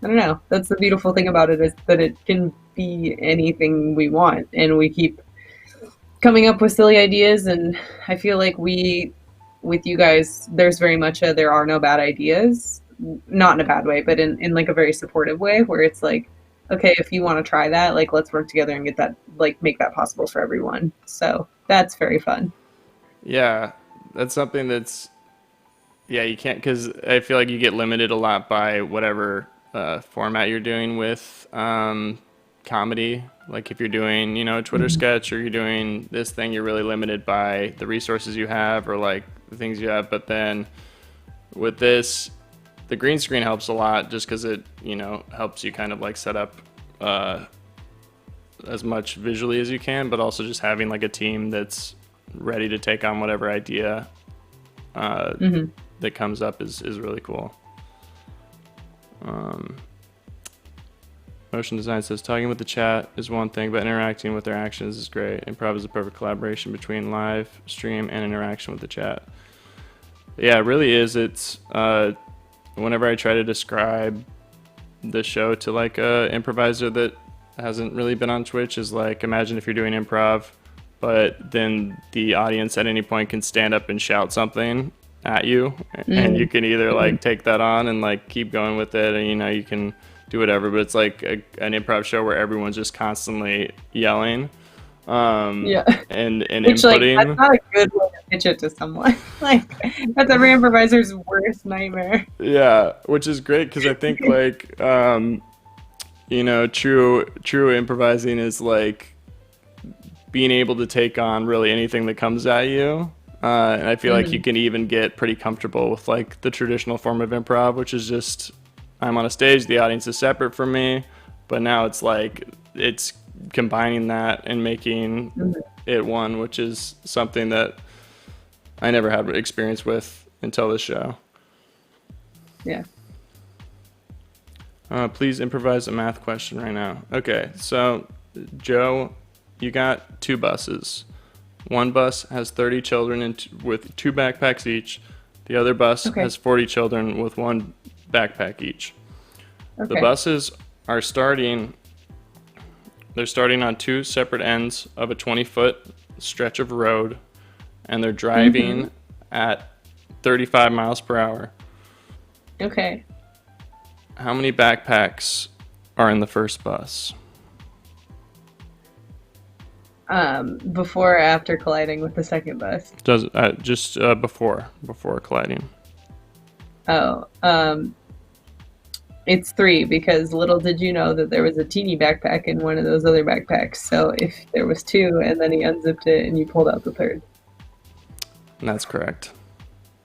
I don't know. That's the beautiful thing about it, is that it can be anything we want, and we keep coming up with silly ideas. And I feel like with you guys, there's very much a there are no bad ideas, not in a bad way, but in like a very supportive way, where it's like, okay, if you want to try that, like let's work together and get that, like make that possible for everyone. So that's very fun. Yeah, that's something that's, yeah, you can't, because I feel like you get limited a lot by whatever format you're doing with comedy. Like if you're doing, you know, a Twitter sketch, or you're doing this thing, you're really limited by the resources you have, or like the things you have. But then with this, the green screen helps a lot, just because it, you know, helps you kind of like set up as much visually as you can, but also just having like a team that's ready to take on whatever idea that comes up is really cool. Motion design says talking with the chat is one thing, but interacting with their actions is great. Improv is a perfect collaboration between live stream and interaction with the chat. Yeah, it really is. It's whenever I try to describe the show to like a improviser that hasn't really been on Twitch, is like, imagine if you're doing improv, but then the audience at any point can stand up and shout something at you, and you can either like take that on and like keep going with it, and you know, you can do whatever, but it's like an improv show where everyone's just constantly yelling, Yeah. and Which, like, that's inputting. not a good way to pitch it to someone. Like, that's every improviser's worst nightmare. Yeah, which is great because I think like true improvising is like being able to take on really anything that comes at you. And I feel like you can even get pretty comfortable with like the traditional form of improv, which is just I'm on a stage, the audience is separate from me, but now it's like it's combining that and making it one, which is something that I never had experience with until this show. Yeah. Please improvise a math question right now. Okay, so Joe, you got 2 buses. One bus has 30 children with 2 backpacks each. The other bus has 40 children with 1 backpack each. Okay. The buses are starting on 2 separate ends of a 20-foot stretch of road, and they're driving at 35 miles per hour. Okay. How many backpacks are in the first bus? Before or after colliding with the second bus? Does just before colliding? Oh, it's 3 because little did you know that there was a teeny backpack in one of those other backpacks. So if there was 2 and then he unzipped it and you pulled out the third. And that's correct.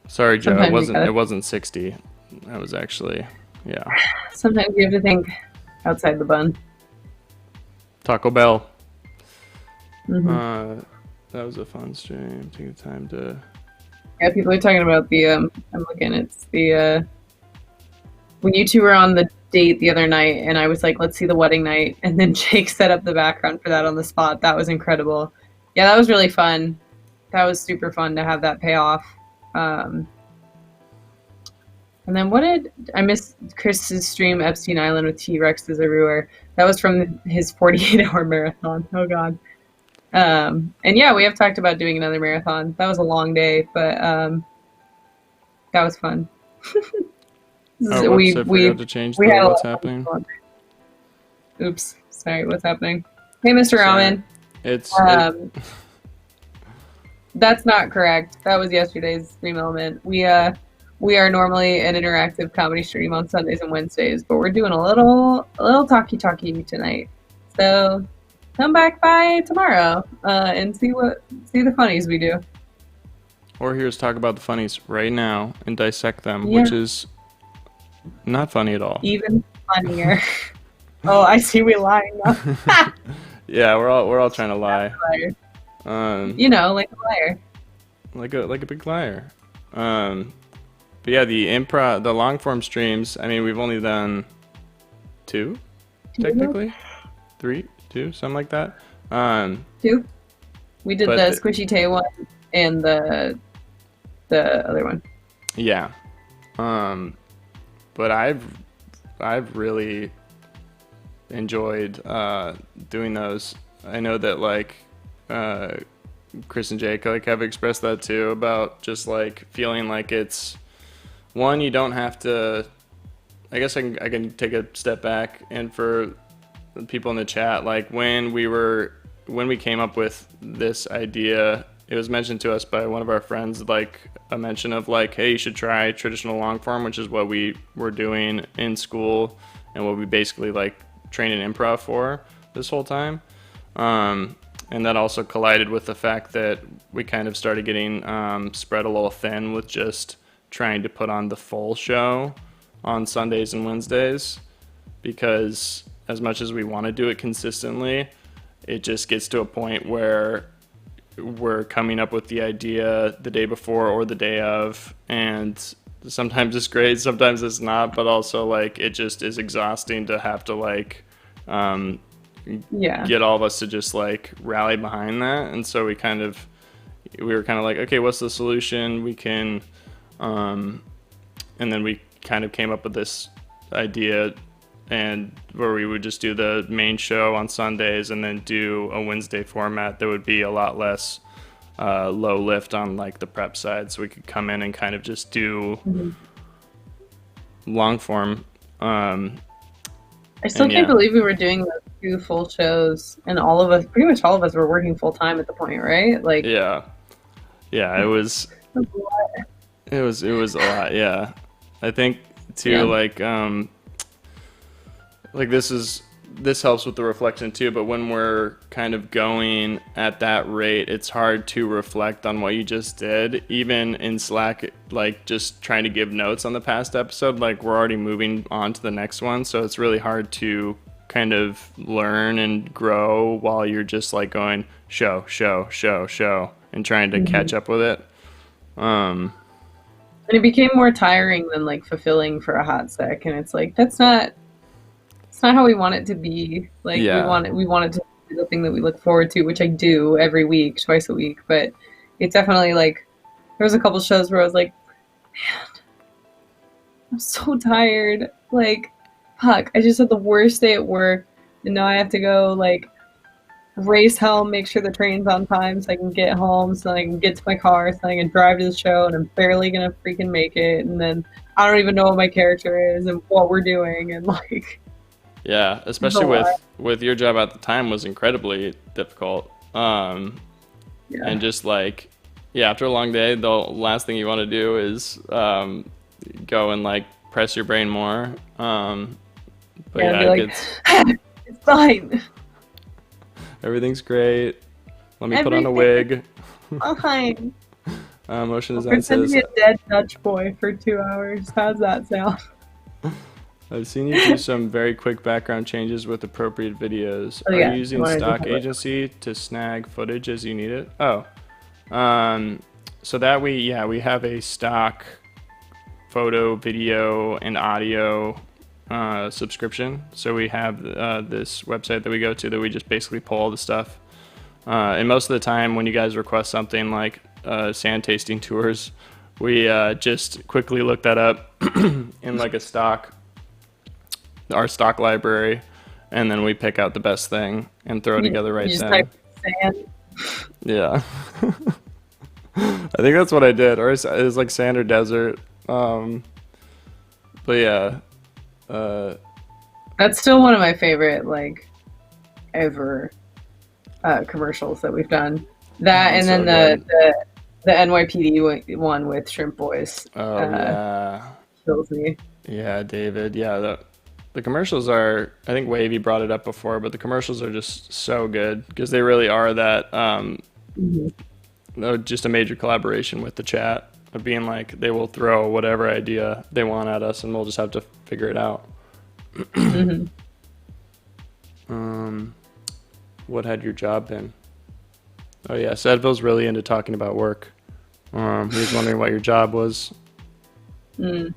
Sorry, Joe. Sometimes It wasn't 60. That was actually Sometimes you have to think outside the bun. Taco Bell. That was a fun stream. Take the time to. Yeah, people are talking about the. I'm looking. It's the. When you 2 were on the date the other night, and I was like, "Let's see the wedding night," and then Jake set up the background for that on the spot. That was incredible. Yeah, that was really fun. That was super fun to have that pay off. And then I miss Chris's stream, Epstein Island with T-Rexes everywhere. That was from his 48-hour marathon. Oh, God. And yeah, we have talked about doing another marathon. That was a long day, but that was fun. I forgot to change what's happening. Oops. Sorry, what's happening? Hey, Mr. Ramen. That's not correct. That was yesterday's Stream Element. We are normally an interactive comedy stream on Sundays and Wednesdays, but we're doing a little talkie tonight. So come back by tomorrow and see the funnies we do. Or here's talk about the funnies right now and dissect them, which is not funny at all. Even funnier. Oh, I see we lying now. Yeah, we're all trying to lie. Like a liar. Like a big liar. But yeah, the long form streams, I mean, we've only done 2, technically. 3, 2, something like that. 2. We did the Squishy Tay one and the other one. Yeah. But I've really enjoyed doing those. I know that like Chris and Jake like have expressed that too, about just like feeling like it's one, you don't have to. I guess I can take a step back, and for the people in the chat, like when we came up with this idea, it was mentioned to us by one of our friends, like a mention of like, hey, you should try traditional long form, which is what we were doing in school and what we basically like trained in improv for this whole time. And that also collided with the fact that we kind of started getting spread a little thin with just trying to put on the full show on Sundays and Wednesdays, because as much as we want to do it consistently, it just gets to a point where we're coming up with the idea the day before or the day of, and sometimes it's great, sometimes it's not, but also like it just is exhausting to have to like get all of us to just like rally behind that. And so we were kind of like, okay, what's the solution? We can and then we kind of came up with this idea, and where we would just do the main show on Sundays and then do a Wednesday format that would be a lot less low lift on like the prep side, so we could come in and kind of just do long form. I still And can't yeah, believe we were doing those 2 full shows, and all of us, pretty much all of us, were working full time at the point, right? Like, yeah, yeah. It was a lot. Yeah, I think too. yeah. Like this helps with the reflection too, but when we're kind of going at that rate, it's hard to reflect on what you just did. Even in Slack, like just trying to give notes on the past episode, like we're already moving on to the next one, so it's really hard to kind of learn and grow while you're just like going show, show, show, show and trying to Hmm. catch up with it. Um And it became more tiring than like fulfilling for a hot sec, and it's like it's not how we want it to be. Like yeah. we want it to be the thing that we look forward to, which I do every week, twice a week. But it's definitely like there was a couple shows where I was like, I'm so tired. Like, fuck, I just had the worst day at work, and now I have to go like race home, make sure the train's on time so I can get home, so I can get to my car, so I can drive to the show, and I'm barely gonna freaking make it. And then I don't even know what my character is and what we're doing, and like, Yeah, it's a especially lot. with your job at the time was incredibly difficult. Yeah. And just like yeah, after a long day, the last thing you want to do is go and like press your brain more. But Yeah, and yeah, be it like, gets it's fine. everything's great. Let me put on a Everything wig. is fine. Motion I'll design pretend to says, be a dead Dutch boy for 2 hours. How's that sound? I've seen you do some very quick background changes with appropriate videos. Oh Are you yeah, I using want to do stock that. agency to snag footage as you need it? Oh, um, so that we have a stock photo, video, and audio subscription. So we have this website that we go to that we just basically pull all the stuff. And most of the time, when you guys request something like sand tasting tours, we just quickly look that up in like our stock library, and then we pick out the best thing and throw it together You right just then. type sand. Yeah, I think that's what I did, or it was like sand or desert. But yeah, uh, That's still one of my favorite like ever commercials that we've done. That and it's then so good. the NYPD one with Shrimp Boys Oh yeah, kills me. yeah, David. Yeah, the commercials are. I think Wavy brought it up before, but the commercials are just so good because they really are that. Hmm. Just a major collaboration with the chat of being like they will throw whatever idea they want at us, and we'll just have to figure it out. Hmm. Um, what had your job been? Oh yeah, Sedville's really into talking about work. He was wondering what your job was. Mm.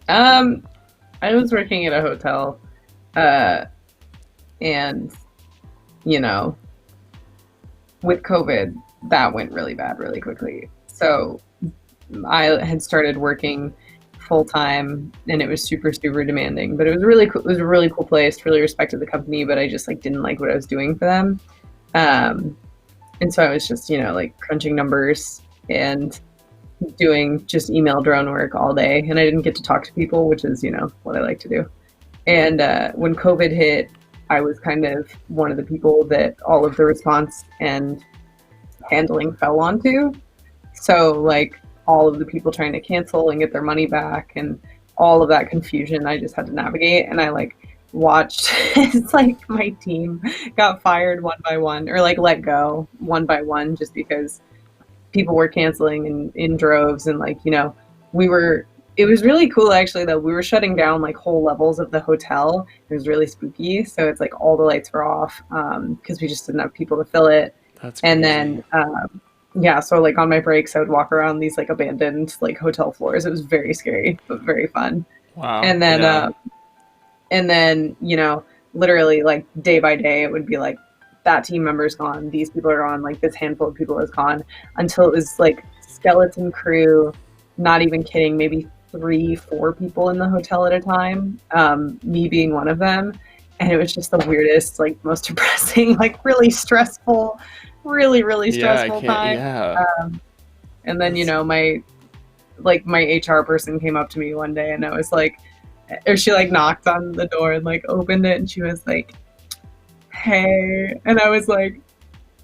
Um, I was working at a hotel, uh, and you know, with COVID, that went really bad really quickly. So I had started working full time, and it was super super demanding. But it was really cool. It was a really cool place. Really respected the company, but I just like didn't like what I was doing for them. Um, and so I was just like crunching numbers and doing just email drone work all day, and I didn't get to talk to people, which is what I like to do. And when COVID hit, I was kind of one of the people that all of the response and handling fell onto. So like all of the people trying to cancel and get their money back and all of that confusion I just had to navigate, and I like watched it's like my team got fired one by one, or like let go one by one, just because people were canceling in droves. And like we were it was really cool actually that we were shutting down like whole levels of the hotel. It was really spooky, so it's like all the lights were off because we just didn't have people to fill it. That's And crazy. then yeah, so like on my breaks I would walk around these like abandoned like hotel floors. It was very scary but very fun. Wow. And then Yeah. literally like day by day it would be like that team member's gone, these people are gone, like this handful of people is gone, until it was like skeleton crew, not even kidding, maybe 3 4 people in the hotel at a time, me being one of them. And it was just the weirdest, like most depressing, like really stressful, really really Yeah. I stressful can't. time. Yeah. And then That's my HR person came up to me one day, and I was like, or she like knocked on the door and like opened it, and she was like, "Hey," and I was like,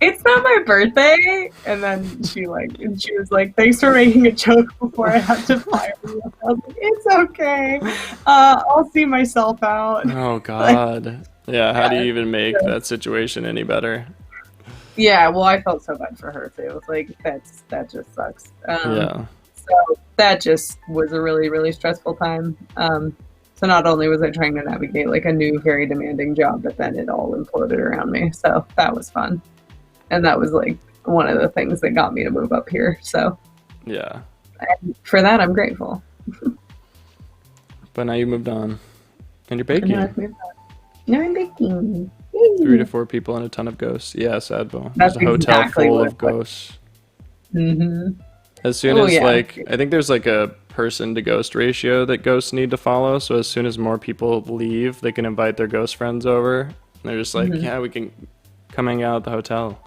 "It's not my birthday." And then she was like, "Thanks for making a joke before I had to fire you." I was like, "It's okay. I'll see myself out." Oh Like, God. Yeah, how do you even make yeah. that situation any better? Yeah, well, I felt so bad for her too. Like that just sucks. Yeah. So that just was a really, really stressful time. So not only was I trying to navigate like a new, very demanding job, but then it all imploded around me. So that was fun, and that was like one of the things that got me to move up here. So Yeah. for that, I'm grateful. But now you moved on. And you're And now baking. I've moved on. Now I'm baking. 3 to Yay. 4 people and a ton of ghosts. Yeah, Sadville. There's That's a hotel exactly full what of it was. ghosts. Mm-hmm. As soon Oh as yeah. like I think there's like a person to ghost ratio that ghosts need to follow. So as soon as more people leave, they can invite their ghost friends over. And they're just like, Mm-hmm. yeah, we can come hang out at the hotel.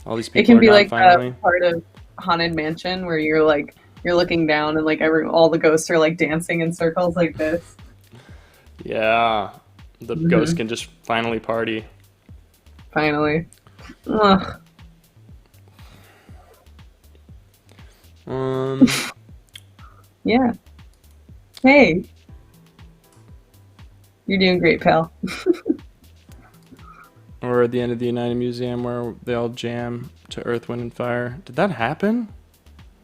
All these It people can are be gone like the finally. part of Haunted Mansion where you're looking down and like all the ghosts are like dancing in circles like this. Yeah. The ghosts Mm-hmm. can just finally party. Finally. Ugh. Um Yeah. Hey, you're doing great, pal. or at the end of the United Museum where they all jam to Earth, Wind, and Fire. Did that happen?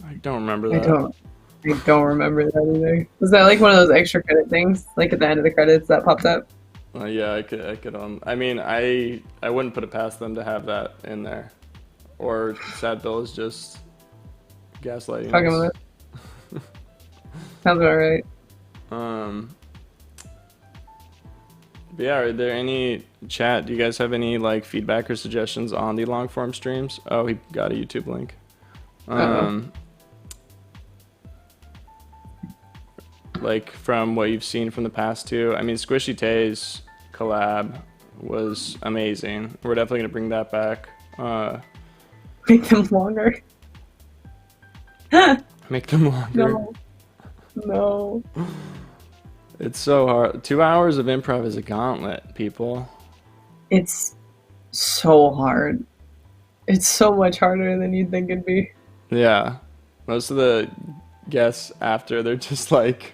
I don't remember I that. don't. I don't remember that either. Was that like one of those extra credit things, like at the end of the credits that popped up? Yeah, I could. I mean, I wouldn't put it past them to have that in there. Or Sad Bill is just gaslighting Talking us. about it. Sounds about right. Um, but yeah, are there any chat? Do you guys have any like feedback or suggestions on the long form streams? Oh, he got a YouTube link. Uh-oh. Like from what you've seen from the past two. I mean, Squishy Tay's collab was amazing. We're definitely gonna bring that back. Make them longer. Make them longer. No. No. It's so hard. 2 hours of improv is a gauntlet, people. It's so hard. It's so much harder than you'd think it'd be. Yeah. Most of the guests after, they're just like,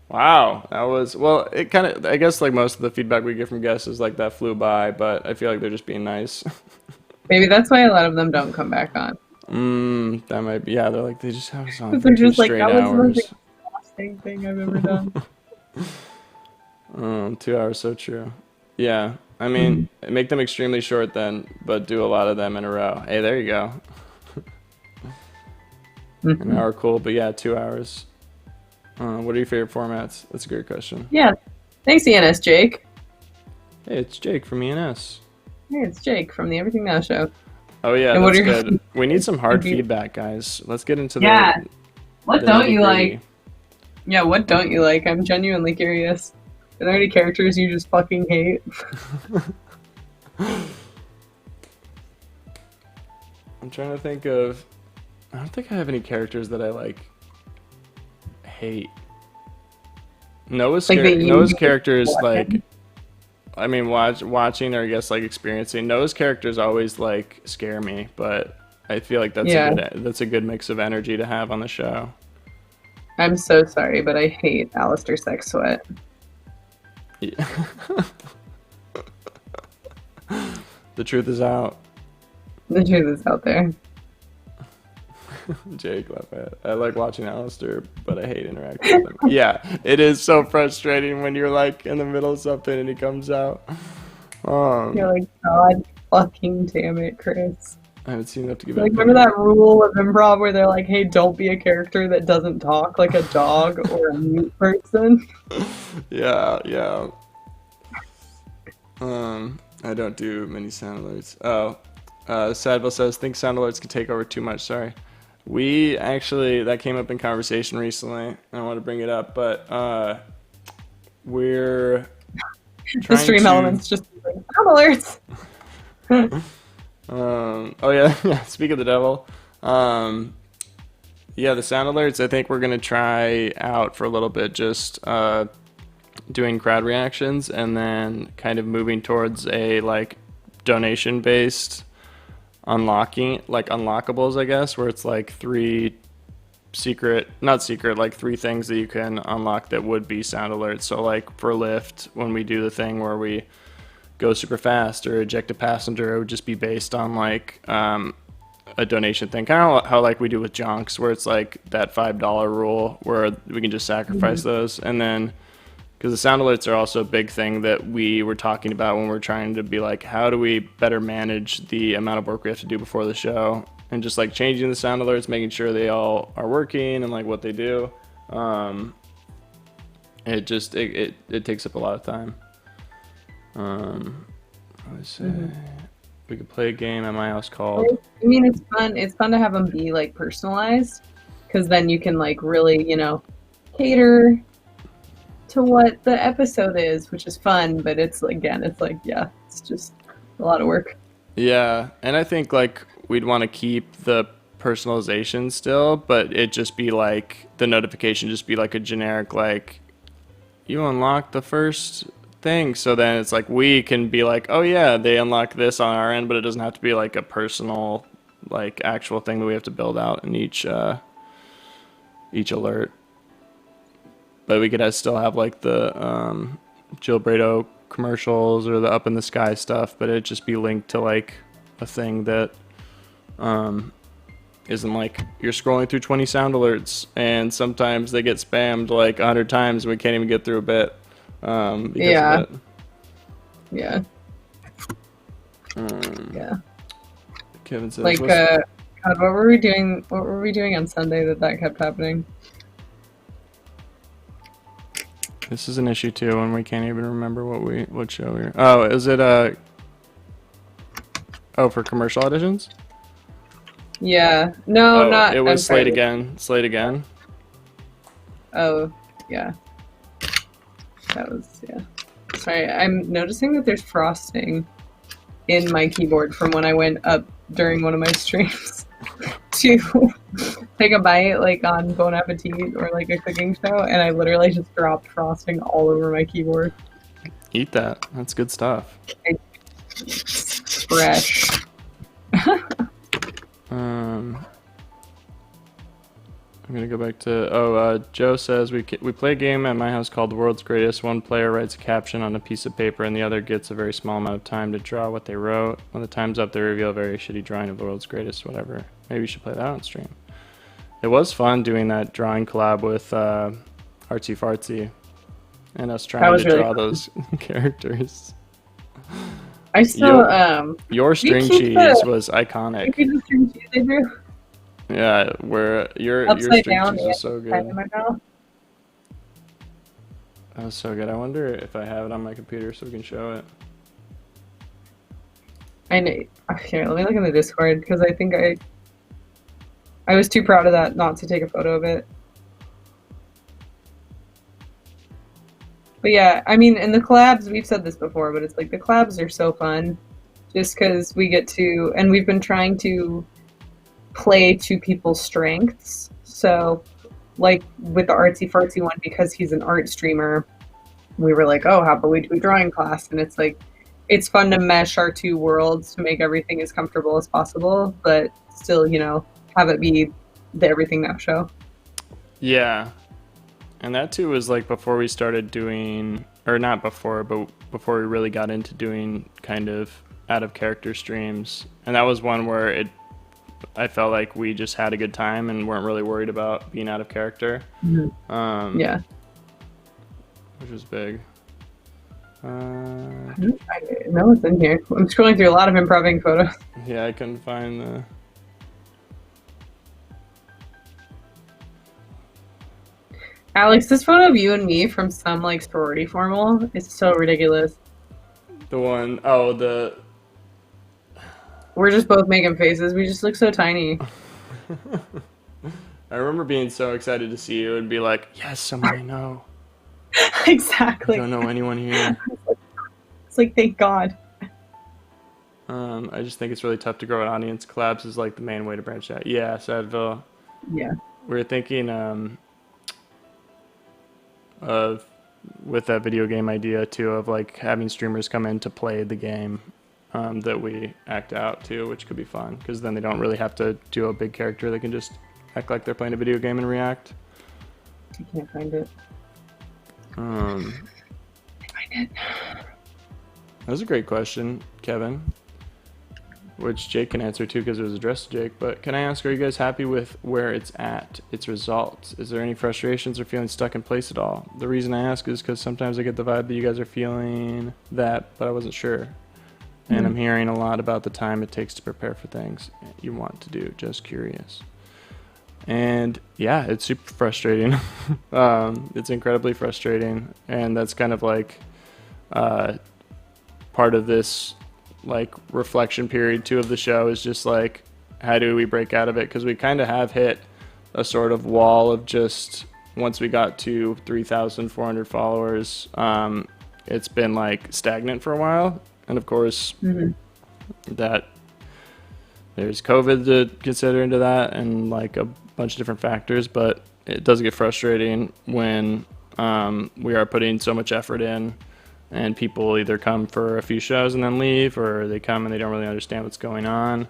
wow, that was, well, it kind of, I guess like most of the feedback we get from guests is like that flew by, but I feel like they're just being nice. Maybe that's why a lot of them don't come back on. That might be, yeah, they're like, they just have us on Because for they're two just like, straight that was the most hours. exhausting thing I've ever done. 2 hours, so true. Yeah, I mean, Mhm. make them extremely short then, but do a lot of them in a row. Hey, there you go. An Mhm. hour, cool, but yeah, 2 hours. What are your favorite formats? That's a great question. Yeah. Thanks, ENS Jake. Hey, it's Jake from ENS. Hey, it's Jake from the Everything Now show. Oh yeah, And what that's are your good. We need some hard review- feedback, guys. Let's get into Yeah. the What the don't you nitty-gritty. like? Yeah, what don't you like? I'm genuinely curious. Are there any characters you just fucking hate? I'm trying to think of. I don't think I have any characters that I like. Hate. Noah's Like that you Noah's hate character is watching? like. I mean, watching or I guess like experiencing. Noah's characters always like scare me, but I feel like Yeah. that's a good mix of energy to have on the show. I'm so sorry, but I hate Alistair Sex Sweat. Yeah. The truth is out. The truth is out there. Jake Lafayette. I like watching Alistair, but I hate interacting with him. Yeah, it is so frustrating when you're like in the middle of something and he comes out. You're like, God fucking damn it, Chris. I haven't seen enough to give Like, it. remember that rule of improv where they're like, hey, don't be a character that doesn't talk like a dog or a mute person? Yeah, yeah. I don't do many sound alerts. Oh, Sadville says, think sound alerts could take over too much. Sorry. We actually, that came up in conversation recently, and I want to bring it up, but we're The trying stream to, elements just like, sound alerts. oh yeah, yeah, speak of the devil. Yeah, the sound alerts, I think we're going to try out for a little bit, just doing crowd reactions, and then kind of moving towards a like donation based unlocking, like unlockables, I guess, where it's like three secret, not secret, like three things that you can unlock that would be sound alerts. So like for Lyft, when we do the thing where we go super fast or eject a passenger, it would just be based on like a donation thing, kind of how like we do with junks, where it's like that $5 rule where we can just sacrifice those. And then because the sound alerts are also a big thing that we were talking about when we're trying to be like, how do we better manage the amount of work we have to do before the show, and just like changing the sound alerts, making sure they all are working and like what they do. It takes up a lot of time. Let's say we could play a game at my house called. I mean, it's fun. It's fun to have them be like personalized, because then you can like really, cater to what the episode is, which is fun. But it's it's just a lot of work. Yeah, and I think like we'd want to keep the personalization still, but it just be like the notification just be like a generic like you unlock the first thing. So then it's like we can be like, oh yeah, they unlock this on our end, but it doesn't have to be like a personal like actual thing that we have to build out in each alert. But we could still have like the Jill Brado commercials or the up in the sky stuff, but it'd just be linked to like a thing that isn't like you're scrolling through 20 sound alerts and sometimes they get spammed like 100 times and we can't even get through a bit because of it. Yeah. Kevin says, like God, what were we doing on Sunday that kept happening? this is an issue too when we can't even remember what show we were. Oh, is it for commercial auditions? Yeah. No, not. It was Slate Again. Slate Again. Oh, yeah. That was, yeah. Sorry, I'm noticing that there's frosting in my keyboard from when I went up during one of my streams to take a bite, like on Bon Appetit or like a cooking show, and I literally just dropped frosting all over my keyboard. Eat that. That's good stuff. It's fresh. I'm gonna go back to Joe says we play a game at my house called The World's Greatest. One player writes a caption on a piece of paper and the other gets a very small amount of time to draw what they wrote. When the time's up, they reveal a very shitty drawing of The World's Greatest, whatever. Maybe you should play that on stream. It was fun doing that drawing collab with Artsy Fartsy and us trying to draw those characters. I still your string cheese was iconic. You the string cheese I drew? Yeah, where your Upside string down cheese was so good. in my mouth. That was so good. I wonder if I have it on my computer so we can show it. I know. Here, let me look in the Discord because I think I was too proud of that not to take a photo of it. But yeah, I mean, in the collabs, we've said this before, but it's like the collabs are so fun just because we get to, and we've been trying to play to people's strengths. So, like with the Artsy Fartsy one, because he's an art streamer, we were like, oh, how about we do a drawing class? And it's like, it's fun to mesh our two worlds to make everything as comfortable as possible, but still, have it be the Everything Now show. Yeah. And that too was like before we started doing, or not before, but before we really got into doing kind of out of character streams. And that was one where I felt like we just had a good time and weren't really worried about being out of character. Mm-hmm. Yeah. Which was big. I know what's in here. I'm scrolling through a lot of improving photos. Yeah, I couldn't find the... Alex, this photo of you and me from some like sorority formal is so ridiculous. The one, we're just both making faces. We just look so tiny. I remember being so excited to see you and be like, yes, someone I know. Exactly. I don't know anyone here. It's like, thank God. I just think it's really tough to grow an audience. Collabs is like the main way to branch out. Yeah, Sadville. Yeah. We were thinking of with that video game idea too, of like having streamers come in to play the game that we act out to, which could be fun because then they don't really have to do a big character. They can just act like they're playing a video game and react. I can't find it. That was a great question, Kevin, which Jake can answer too because it was addressed to Jake. But can I ask, are you guys happy with where it's at, its results? Is there any frustrations or feeling stuck in place at all? The reason I ask is because sometimes I get the vibe that you guys are feeling that, but I wasn't sure. And I'm hearing a lot about the time it takes to prepare for things you want to do. Just curious. And yeah, it's super frustrating. It's incredibly frustrating. And that's kind of like part of this like reflection period too of the show is just like, how do we break out of it? Because we kind of have hit a sort of wall of just once we got to 3,400 followers, it's been like stagnant for a while. And of course, that there's COVID to consider into that and like a bunch of different factors, but it does get frustrating when we are putting so much effort in and people either come for a few shows and then leave, or they come and they don't really understand what's going on.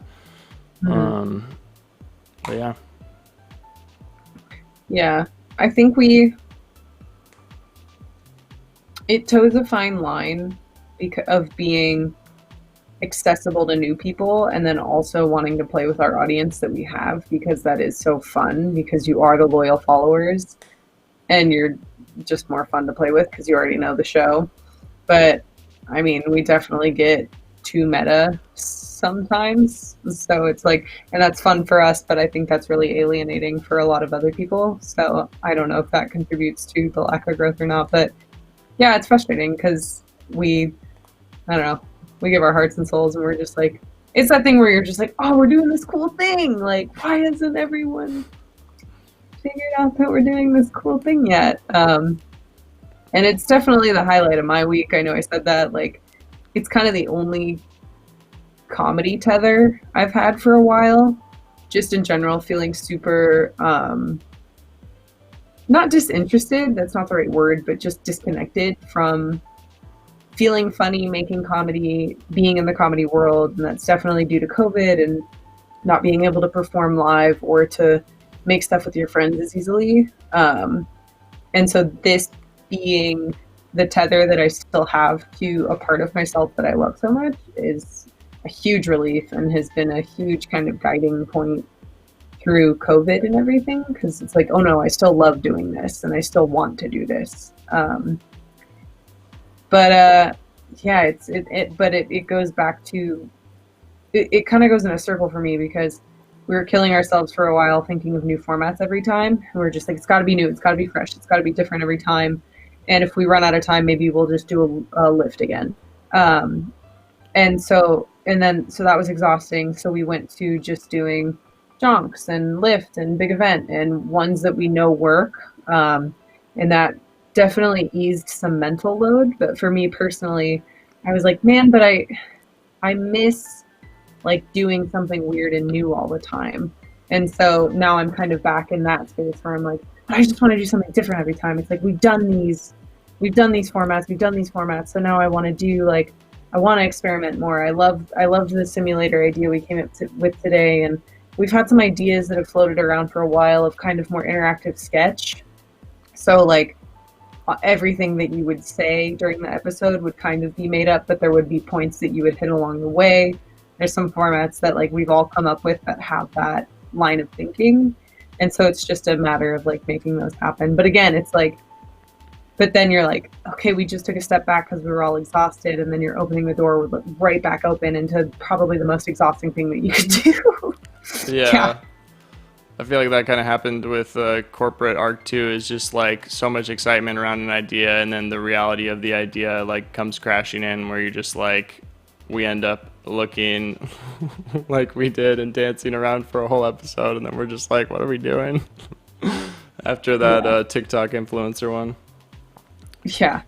But yeah. Yeah, I think it toes a fine line of being accessible to new people and then also wanting to play with our audience that we have, because that is so fun because you are the loyal followers and you're just more fun to play with because you already know the show. But I mean, we definitely get too meta sometimes, so it's like, and that's fun for us, but I think that's really alienating for a lot of other people. So I don't know if that contributes to the lack of growth or not, but yeah, it's frustrating because I don't know, we give our hearts and souls and we're just like, it's that thing where you're just like, oh, we're doing this cool thing. Like, why hasn't everyone figured out that we're doing this cool thing yet? And it's definitely the highlight of my week. I know I said that, like, it's kind of the only comedy tether I've had for a while. Just in general, feeling super, not disinterested, that's not the right word, but just disconnected from feeling funny, making comedy, being in the comedy world. And that's definitely due to COVID and not being able to perform live or to make stuff with your friends as easily. And so this being the tether that I still have to a part of myself that I love so much is a huge relief and has been a huge kind of guiding point through COVID and everything, because it's like, oh no, I still love doing this and I still want to do this. But yeah, it goes back to, it kind of goes in a circle for me because we were killing ourselves for a while thinking of new formats every time. And we're just like, it's got to be new, it's got to be fresh, it's got to be different every time. And if we run out of time, maybe we'll just do a lift again. So that was exhausting. So we went to just doing jonks and lift and big event and ones that we know work. And that definitely eased some mental load. But for me personally, I was like, man, but I miss like doing something weird and new all the time. And so now I'm kind of back in that space where I'm like, but I just want to do something different every time. It's like, we've done these formats. So now I want to do like, I want to experiment more. I loved the simulator idea we came up with today. And we've had some ideas that have floated around for a while of kind of more interactive sketch. So like everything that you would say during the episode would kind of be made up, but there would be points that you would hit along the way. There's some formats that like we've all come up with that have that line of thinking. And so it's just a matter of like making those happen. But again, it's like, but then you're like, okay, we just took a step back because we were all exhausted. And then you're opening the door right back open into probably the most exhausting thing that you could do. Yeah. I feel like that kind of happened with corporate arc too, is just like so much excitement around an idea. And then the reality of the idea like comes crashing in where you're just like, we end up looking like we did and dancing around for a whole episode. And then we're just like, what are we doing? After that TikTok influencer one. Yeah.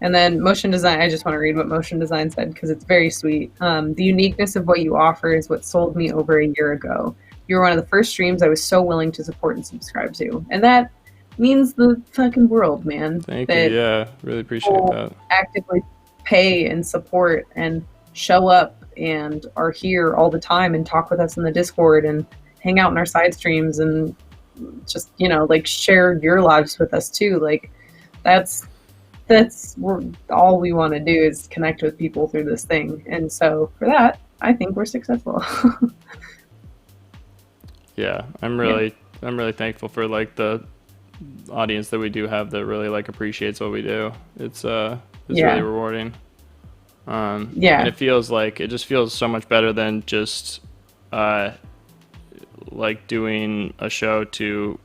And then motion design, I just want to read what motion design said because it's very sweet. The uniqueness of what you offer is what sold me over a year ago. You were one of the first streams I was so willing to support and subscribe to. And that means the fucking world, man. Thank you. That Yeah, really appreciate people that. actively pay and support and show up and are here all the time and talk with us in the Discord and hang out in our side streams and just, like share your lives with us too. Like that's all we want to do is connect with people through this thing. And so for that, I think we're successful. Yeah, I'm really thankful for like the audience that we do have that really like appreciates what we do. It's really Yeah. rewarding. And Yeah. it just feels so much better than just uh, like doing a show to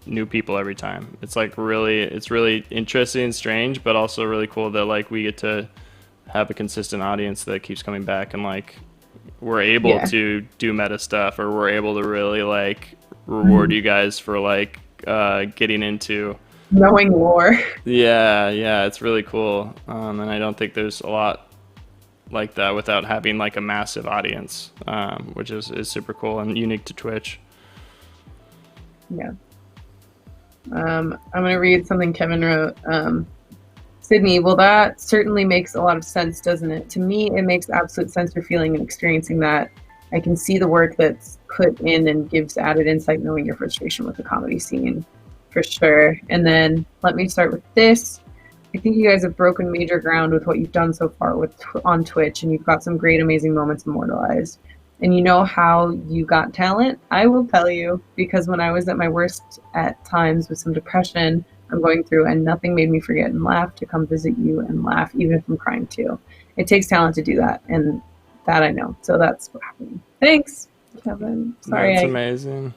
new people every time. It's really interesting and strange, but also really cool that like we get to have a consistent audience that keeps coming back, and like we're able Yeah. to do meta stuff, or we're able to really like reward Mhm. you guys for like getting into. Knowing lore. Yeah, it's really cool. And I don't think there's a lot like that without having like a massive audience, which is super cool and unique to Twitch. Yeah. I'm going to read something Kevin wrote. Sydney, well, that certainly makes a lot of sense, doesn't it? To me, it makes absolute sense for feeling and experiencing that. I can see the work that's put in and gives added insight knowing your frustration with the comedy scene, for sure. And then let me start with this. I think you guys have broken major ground with what you've done so far on Twitch, and you've got some great, amazing moments immortalized. And you know how you got talent? I will tell you, because when I was at my worst at times with some depression I'm going through, and nothing made me forget and laugh to come visit you and laugh, even if I'm crying too. It takes talent to do that, and that I know. So that's what happened. Thanks, Kevin. Sorry, That's I amazing.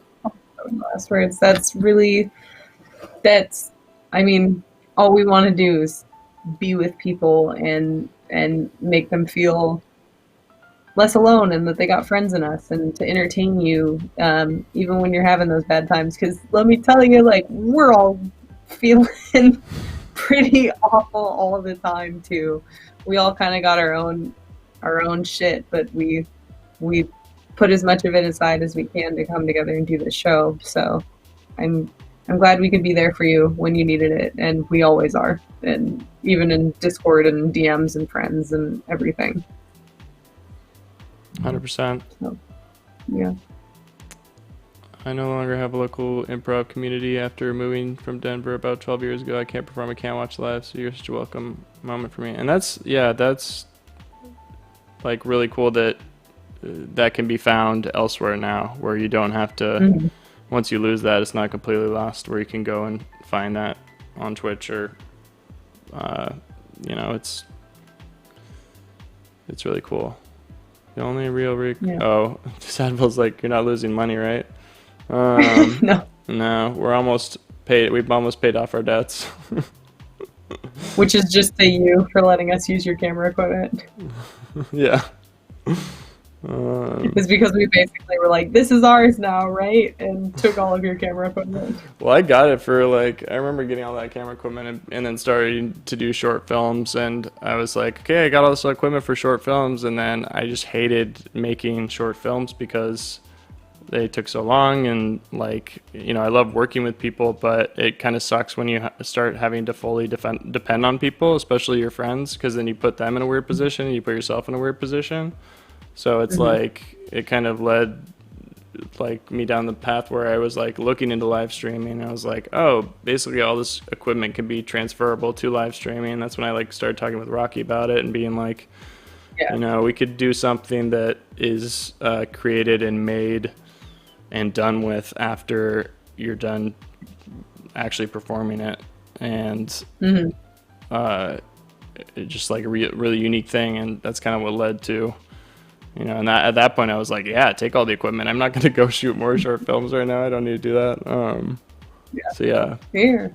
last words. That's I mean, all we want to do is be with people and make them feel less alone and that they got friends in us, and to entertain you even when you're having those bad times, because let me tell you, like, we're all feeling pretty awful all the time too. We all kind of got our own shit, but we put as much of it aside as we can to come together and do this show. So I'm glad we could be there for you when you needed it, and we always are, and even in Discord and DMs and friends and everything. 100%. So, yeah. I no longer have a local improv community after moving from Denver about 12 years ago. I can't perform, I can't watch live, so you're such a welcome moment for me. And that's like really cool that that can be found elsewhere now, where you don't have to, Mm-hmm. once you lose that, it's not completely lost, where you can go and find that on Twitch, or, it's really cool. The only real Yeah. oh, Sadville's like, you're not losing money, right? Um, No. no, we've almost paid off our debts. Which is just to you for letting us use your camera equipment. Yeah. It's because we basically were like, this is ours now, right? And took all of your camera equipment. Well, I got it for like, I remember getting all that camera equipment, and then starting to do short films, and I was like, okay, I got all this equipment for short films, and then I just hated making short films because they took so long, and like, I love working with people, but it kind of sucks when you start having to fully depend on people, especially your friends, because then you put them in a weird position and you put yourself in a weird position. So it's like, it kind of led like me down the path where I was like looking into live streaming, and I was like, oh, basically all this equipment can be transferable to live streaming. And that's when I like started talking with Rocky about it and being like, Yeah. we could do something that is created and made and done with after you're done actually performing it. And it's just like a really unique thing, and that's kind of what led to, and at that point I was like, yeah, take all the equipment. I'm not going to go shoot more short films right now. I don't need to do that. So yeah. Here.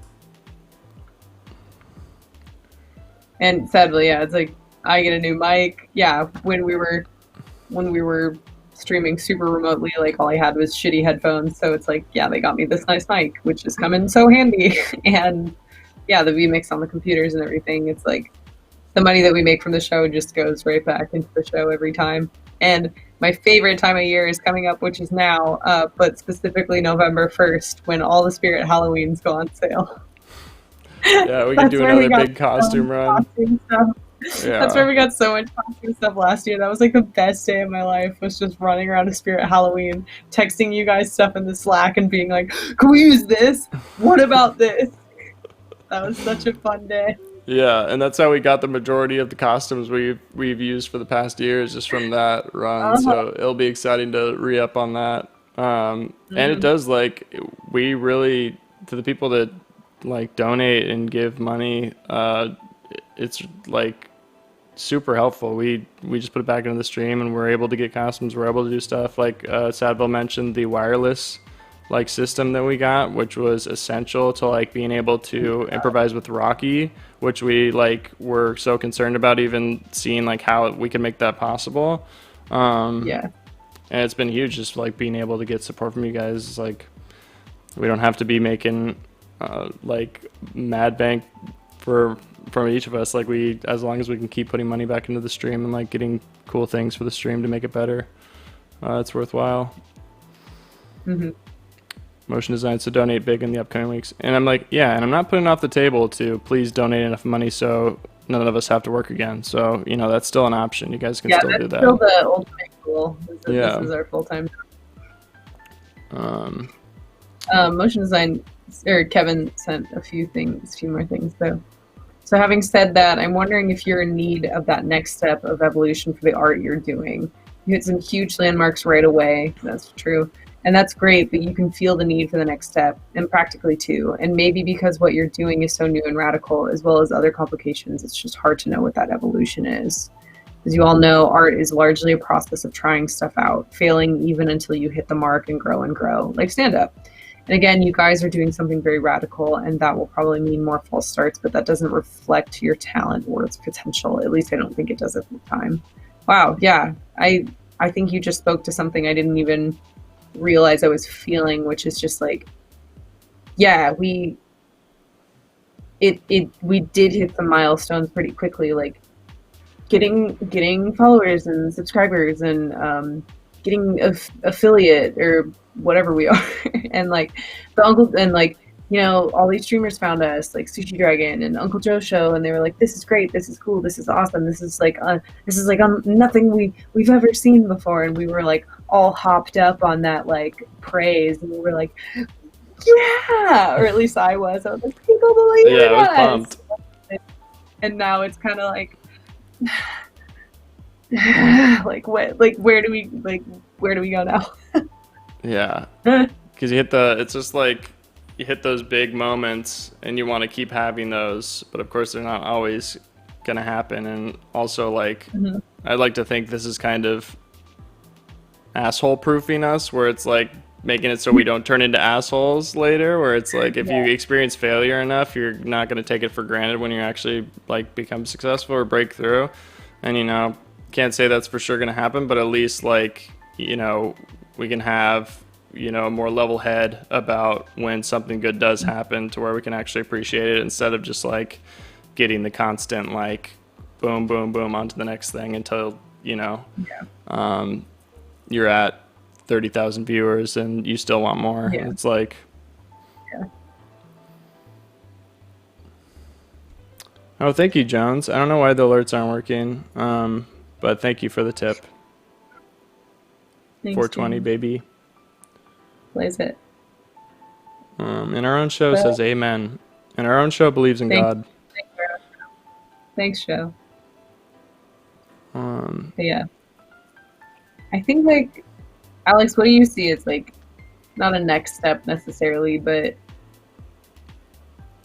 And sadly, yeah, it's like I get a new mic. Yeah, when we were streaming super remotely, like all I had was shitty headphones. So it's like, yeah, they got me this nice mic, which is come in so handy. And yeah, the vMix on the computers and everything. It's like the money that we make from the show just goes right back into the show every time. And my favorite time of year is coming up, which is now, but specifically November 1st, when all the Spirit Halloweens go on sale. Yeah, we could do another big costume run. Costume stuff. Yeah. That's where we got so much costume stuff last year. That was like the best day of my life, was just running around a Spirit Halloween, texting you guys stuff in the Slack and being like, can we use this? What about this? That was such a fun day. Yeah, and that's how we got the majority of the costumes we've used for the past years, just from that run. So it'll be exciting to re-up on that. And it does, like, we really, to the people that like donate and give money, it's like super helpful. We just put it back into the stream, and we're able to get costumes. We're able to do stuff like Sadville mentioned, the wireless like system that we got, which was essential to like being able to improvise with Rocky, which we like were so concerned about, even seeing like how we can make that possible. Yeah. And it's been huge, just like being able to get support from you guys. It's like we don't have to be making like mad bank from each of us. Like, we, as long as we can keep putting money back into the stream and like getting cool things for the stream to make it better, it's worthwhile. Motion design, so donate big in the upcoming weeks. And I'm like, yeah, and I'm not putting off the table to please donate enough money so none of us have to work again. So, you know, that's still an option. You guys can still do that. Yeah, that's still the ultimate goal. This is our full-time job. Motion design, or Kevin sent a few more things though. So having said that, I'm wondering if you're in need of that next step of evolution for the art you're doing. You hit some huge landmarks right away. That's true. And that's great, but you can feel the need for the next step, and practically too. And maybe because what you're doing is so new and radical, as well as other complications, it's just hard to know what that evolution is. As you all know, art is largely a process of trying stuff out, failing even until you hit the mark and grow, like stand-up. And again, you guys are doing something very radical, and that will probably mean more false starts, but that doesn't reflect your talent or its potential. At least I don't think it does at the time. Wow, yeah. I think you just spoke to something I didn't even realize I was feeling, which is just like, yeah, we did hit some milestones pretty quickly, like getting followers and subscribers and getting affiliate or whatever we are. And like the uncle, and like, you know, all these streamers found us, like Sushi Dragon and Uncle Joe Show, and they were like, this is great, this is cool, this is awesome, this is like nothing we've ever seen before. And we were like all hopped up on that like praise, and we were like, yeah, or at least I was like, people believe in us. I was pumped. And now it's kind of like like what, like where do we go now? Yeah, because it's just like you hit those big moments and you want to keep having those, but of course they're not always gonna happen. And also, like, I'd like to think this is kind of asshole proofing us, where it's like making it so we don't turn into assholes later, where it's like if you experience failure enough, you're not going to take it for granted when you actually like become successful or break through. And, you know, can't say that's for sure going to happen, but at least, like, you know, we can have, you know, a more level head about when something good does happen, to where we can actually appreciate it, instead of just like getting the constant like boom boom boom onto the next thing until, you know, you're at 30,000 viewers and you still want more. It's like, oh, thank you, Jones. I don't know why the alerts aren't working, but thank you for the tip. Thanks, 420, James. baby. Plays it. And our own show says amen. And our own show believes in God. Thanks, show. But yeah. I think, like, Alex, what do you see as, like, not a next step necessarily, but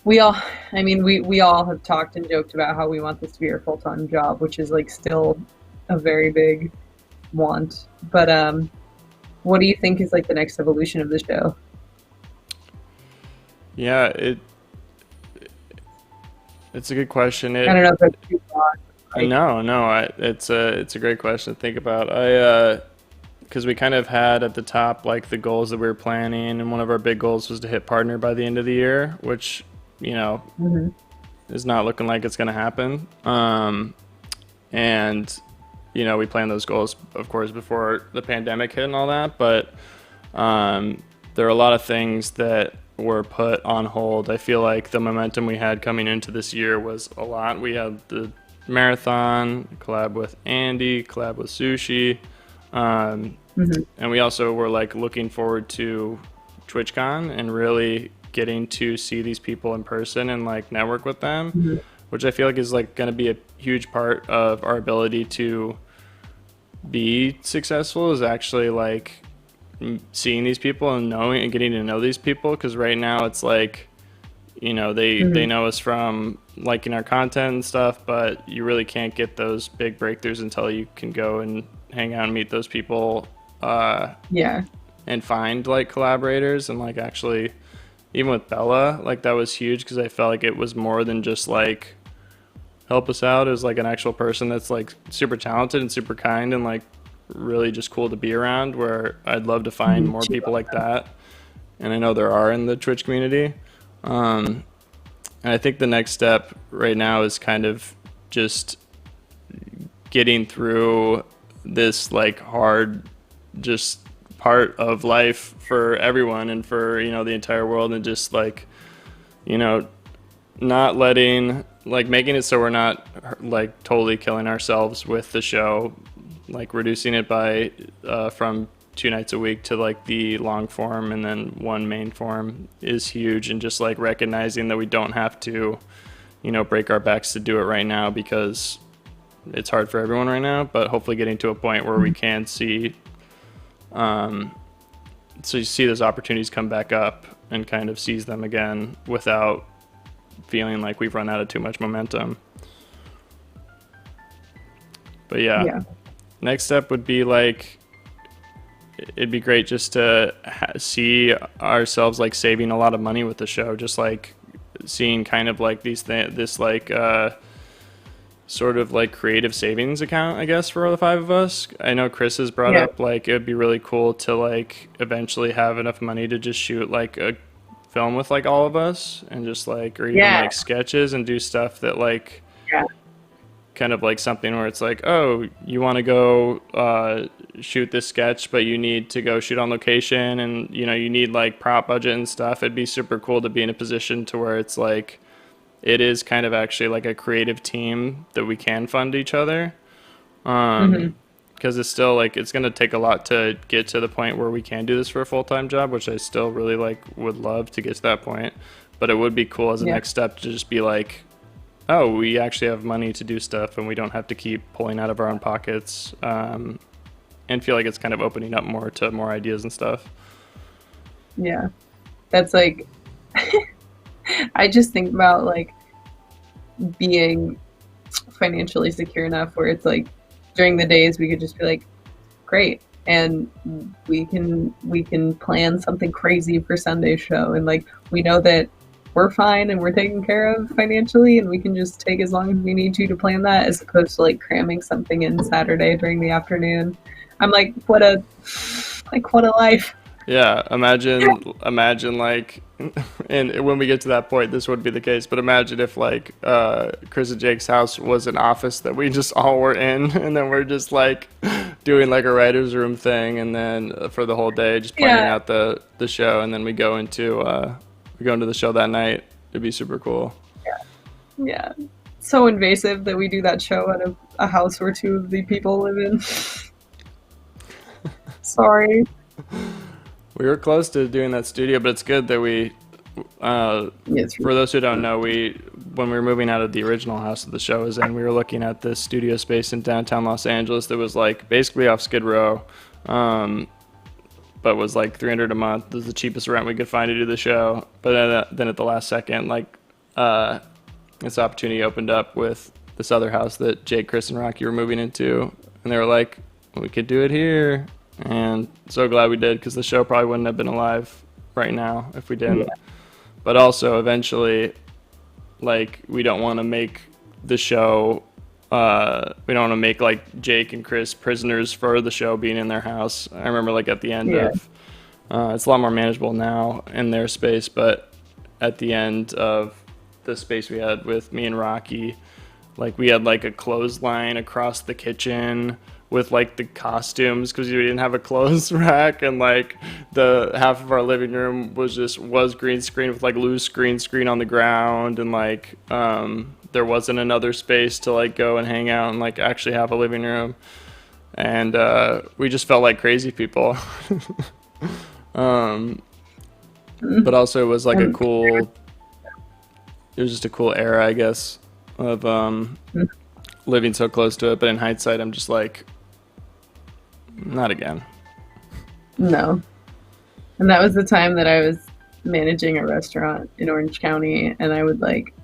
we all have talked and joked about how we want this to be our full-time job, which is, like, still a very big want. But what do you think is, like, the next evolution of the show? Yeah, it's a good question. I don't know if that's too broad. No, it's a great question to think about. Because we kind of had at the top like the goals that we were planning, and one of our big goals was to hit partner by the end of the year, which, you know, is not looking like it's going to happen. And we planned those goals, of course, before the pandemic hit and all that. But there are a lot of things that were put on hold. I feel like the momentum we had coming into this year was a lot. We had the marathon, collab with Andy, collab with Sushi. And we also were like looking forward to TwitchCon and really getting to see these people in person and like network with them, which I feel like is like going to be a huge part of our ability to be successful, is actually like seeing these people and knowing and getting to know these people. Because right now it's like, they know us from liking our content and stuff, but you really can't get those big breakthroughs until you can go and hang out and meet those people and find like collaborators. And like actually even with Bella, like that was huge because I felt like it was more than just like help us out. It was like an actual person that's like super talented and super kind and like really just cool to be around, where I'd love to find more people like that. And I know there are in the Twitch community. And I think the next step right now is kind of just getting through this like hard just part of life for everyone and for the entire world, and just like not letting like making it so we're not like totally killing ourselves with the show, like reducing it by from 2 nights a week to like the long form and then 1 main form is huge, and just like recognizing that we don't have to break our backs to do it right now, because it's hard for everyone right now, but hopefully getting to a point where we can see so you see those opportunities come back up and kind of seize them again without feeling like we've run out of too much momentum. But yeah. Next step would be like, it'd be great just to see ourselves like saving a lot of money with the show, just like seeing kind of like this like sort of like creative savings account, I guess, for the 5 of us. I know Chris has brought up like it would be really cool to like eventually have enough money to just shoot like a film with like all of us, and just like, or even like sketches and do stuff that like kind of like something where it's like, oh, you want to go shoot this sketch, but you need to go shoot on location, and you need like prop budget and stuff. It'd be super cool to be in a position to where it's like it is kind of actually like a creative team that we can fund each other, because it's still like it's going to take a lot to get to the point where we can do this for a full-time job, which I still really like would love to get to that point. But it would be cool as a next step to just be like, oh, we actually have money to do stuff and we don't have to keep pulling out of our own pockets, and feel like it's kind of opening up more to more ideas and stuff. Yeah, that's like I just think about like being financially secure enough where it's like during the days we could just be like, great, and we can plan something crazy for Sunday's show, and like we know that we're fine and we're taken care of financially, and we can just take as long as we need to plan that, as opposed to like cramming something in Saturday during the afternoon. I'm like, what a life. Yeah, imagine like, and when we get to that point, this would be the case, but imagine if like Chris and Jake's house was an office that we just all were in, and then we're just like doing like a writer's room thing, and then for the whole day just planning out the show, and then we go into the show that night. It'd be super cool. Yeah. So invasive that we do that show at a house where 2 of the people live in. Sorry. We were close to doing that studio, but it's good that we, for those who don't know, when we were moving out of the original house that the show was in, we were looking at this studio space in downtown Los Angeles that was like basically off Skid Row, but was like $300 a month. This is the cheapest rent we could find to do the show. But then at the last second, like this opportunity opened up with this other house that Jake, Chris, and Rocky were moving into, and they were like, we could do it here. And so glad we did, because the show probably wouldn't have been alive right now if we didn't. But also eventually, like, we don't want to make the show, we don't want to make like Jake and Chris prisoners for the show being in their house. I remember like at the end of, it's a lot more manageable now in their space, but at the end of the space we had with me and Rocky, Like we had like a clothesline across the kitchen with like the costumes because we didn't have a clothes rack, and like the half of our living room was green screen with like loose green screen on the ground, and like there wasn't another space to like go and hang out and like actually have a living room, and we just felt like crazy people. But also it was like a Um, cool, it was just a cool era, I guess, of living so close to it. But in hindsight, I'm just like, not again. no. And that was the time that I was managing a restaurant in Orange County, and I would like,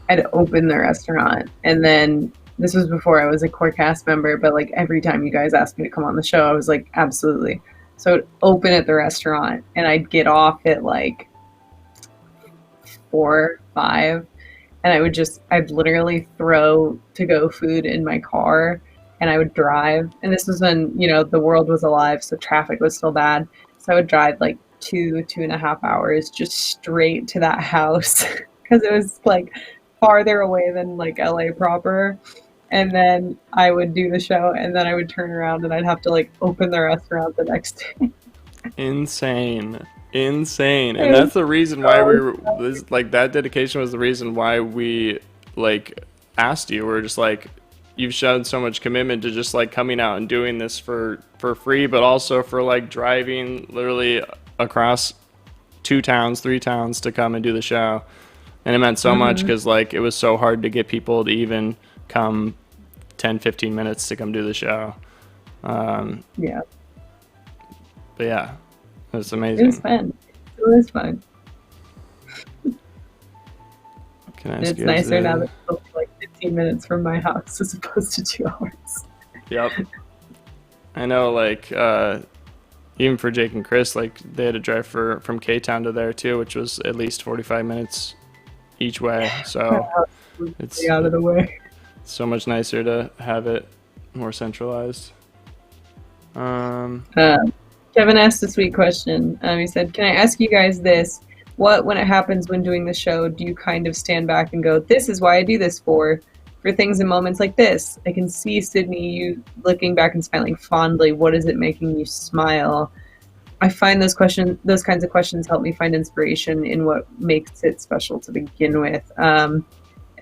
I'd open the restaurant, and then this was before I was a core cast member, but like every time you guys asked me to come on the show, I was like, absolutely. So I'd open at the restaurant, and I'd get off at like 4, 5, and I'd literally throw to go food in my car, and I would drive. And this was when, the world was alive, so traffic was still bad. So I would drive like 2.5 hours just straight to that house because it was like farther away than like LA proper. And then I would do the show, and then I would turn around and I'd have to like open the restaurant the next day. Insane. Insane. And It was that's the reason why we were like that dedication was the reason why we like asked you. We're just like, you've shown so much commitment to just like coming out and doing this for free, but also for like driving literally across 2 towns, 3 towns to come and do the show. And it meant so much Mhm. because like it was so hard to get people to even come 10, 15 minutes to come do the show. Um, Yeah, but yeah, it was it was amazing. fun. It was fun. Can I And ask it's you guys nicer now that it's only like 15 minutes from my house as opposed to 2 hours. Yep. I know, like, even for Jake and Chris, like, they had to drive from K-Town to there, too, which was at least 45 minutes each way. My So house was it's, way out of the it's way. so much nicer to have it more centralized. Um, Um, Kevin asked a sweet question. He said, "Can I ask you guys this? When it happens when doing the show, do you kind of stand back and go, 'This is why I do this for things and moments like this?' I can see Sydney, you looking back and smiling fondly. What is it making you smile?" I find those kinds of questions help me find inspiration in what makes it special to begin with.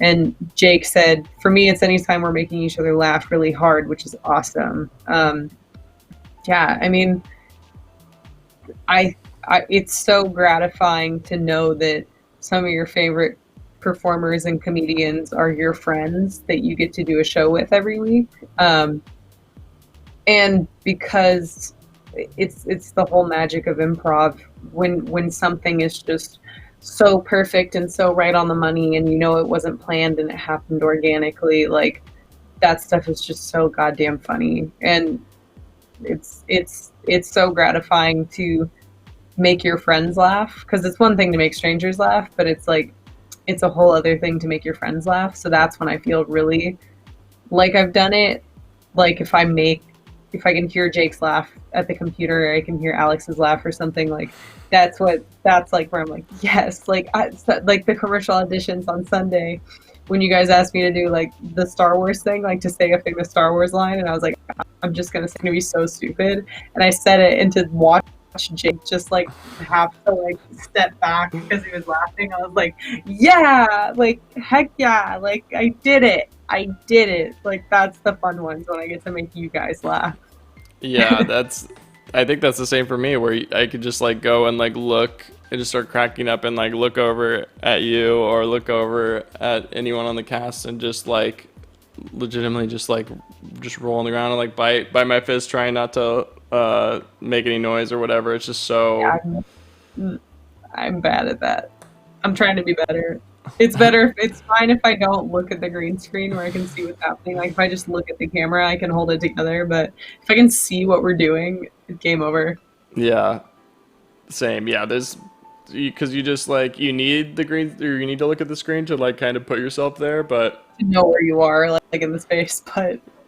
And Jake said, "For me, it's anytime we're making each other laugh really hard, which is awesome." Yeah, I mean, I, it's so gratifying to know that some of your favorite performers and comedians are your friends that you get to do a show with every week. Um, and because it's the whole magic of improv, when something is just so perfect and so right on the money, and it wasn't planned and it happened organically, like that stuff is just so goddamn funny. And it's so gratifying to make your friends laugh, because it's one thing to make strangers laugh, but it's like it's a whole other thing to make your friends laugh. So that's when I feel really like I've done it. Like if I can hear Jake's laugh at the computer, or I can hear Alex's laugh or something, like that's like where I'm like, yes. Like like the commercial auditions on Sunday when you guys asked me to do like the Star Wars thing, like to say a famous Star Wars line, and I was like, I'm just gonna say, it's gonna be so stupid, and I said it, and to watch Jake just like have to like step back because he was laughing, I was like, yeah, like heck yeah, like I did it. Like that's the fun ones, when I get to make you guys laugh. yeah, I think that's the same for me, where I could just like go and like look and just start cracking up and like look over at you or look over at anyone on the cast and just like legitimately just roll on the ground and like bite my fist, trying not to make any noise or whatever. It's just Yeah, so I'm bad at that. I'm trying to be better. It's fine if I don't look at the green screen where I can see what's happening. Like if I just look at the camera, I can hold it together. But if I can see what we're doing, it's game over. yeah, same. Yeah, there's because you just like you need the green or you need to look at the screen to like kind of put yourself there, To know where you are, like in the space.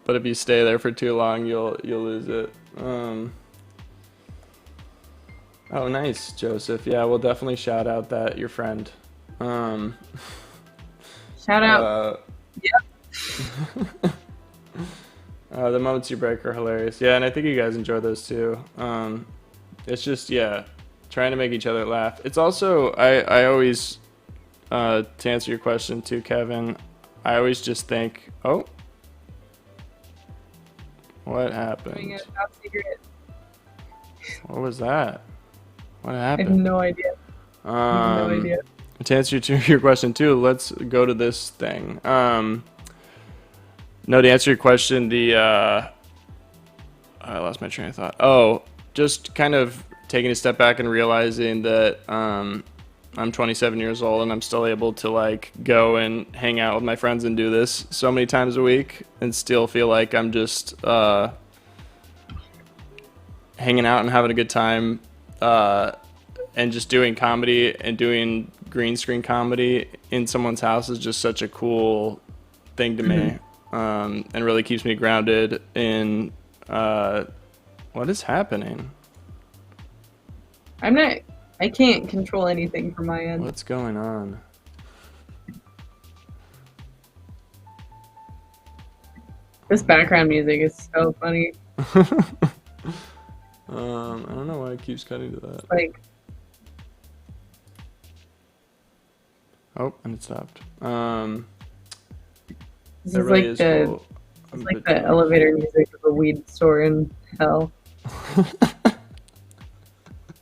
but if you stay there for too long, you'll lose it. Oh, nice, Joseph. Yeah, we'll definitely shout out that your friend. Um, Shout out. uh, The moments you break are hilarious. Yeah, and I think you guys enjoy those too. It's just, yeah, trying to make each other laugh. It's also, I always, to answer your question too, Kevin, I always just think, oh, what Doing a happened? top secret. What was that? What I have happened? no idea. I have no idea. To answer your question too, let's go to this thing. No, to answer your question, I lost my train of thought. Oh, just kind of taking a step back and realizing that I'm 27 years old and I'm still able to like go and hang out with my friends and do this so many times a week and still feel like I'm just hanging out and having a good time and just doing comedy and doing green screen comedy in someone's house is just such a cool thing to me, and really keeps me grounded in what is happening. I can't control anything from my end. What's going on? This background music is so funny. I don't know why it keeps cutting to that. It's like, Oh, and it stopped. this is Everybody like is the cool. it's like the elevator music of a weed store in hell.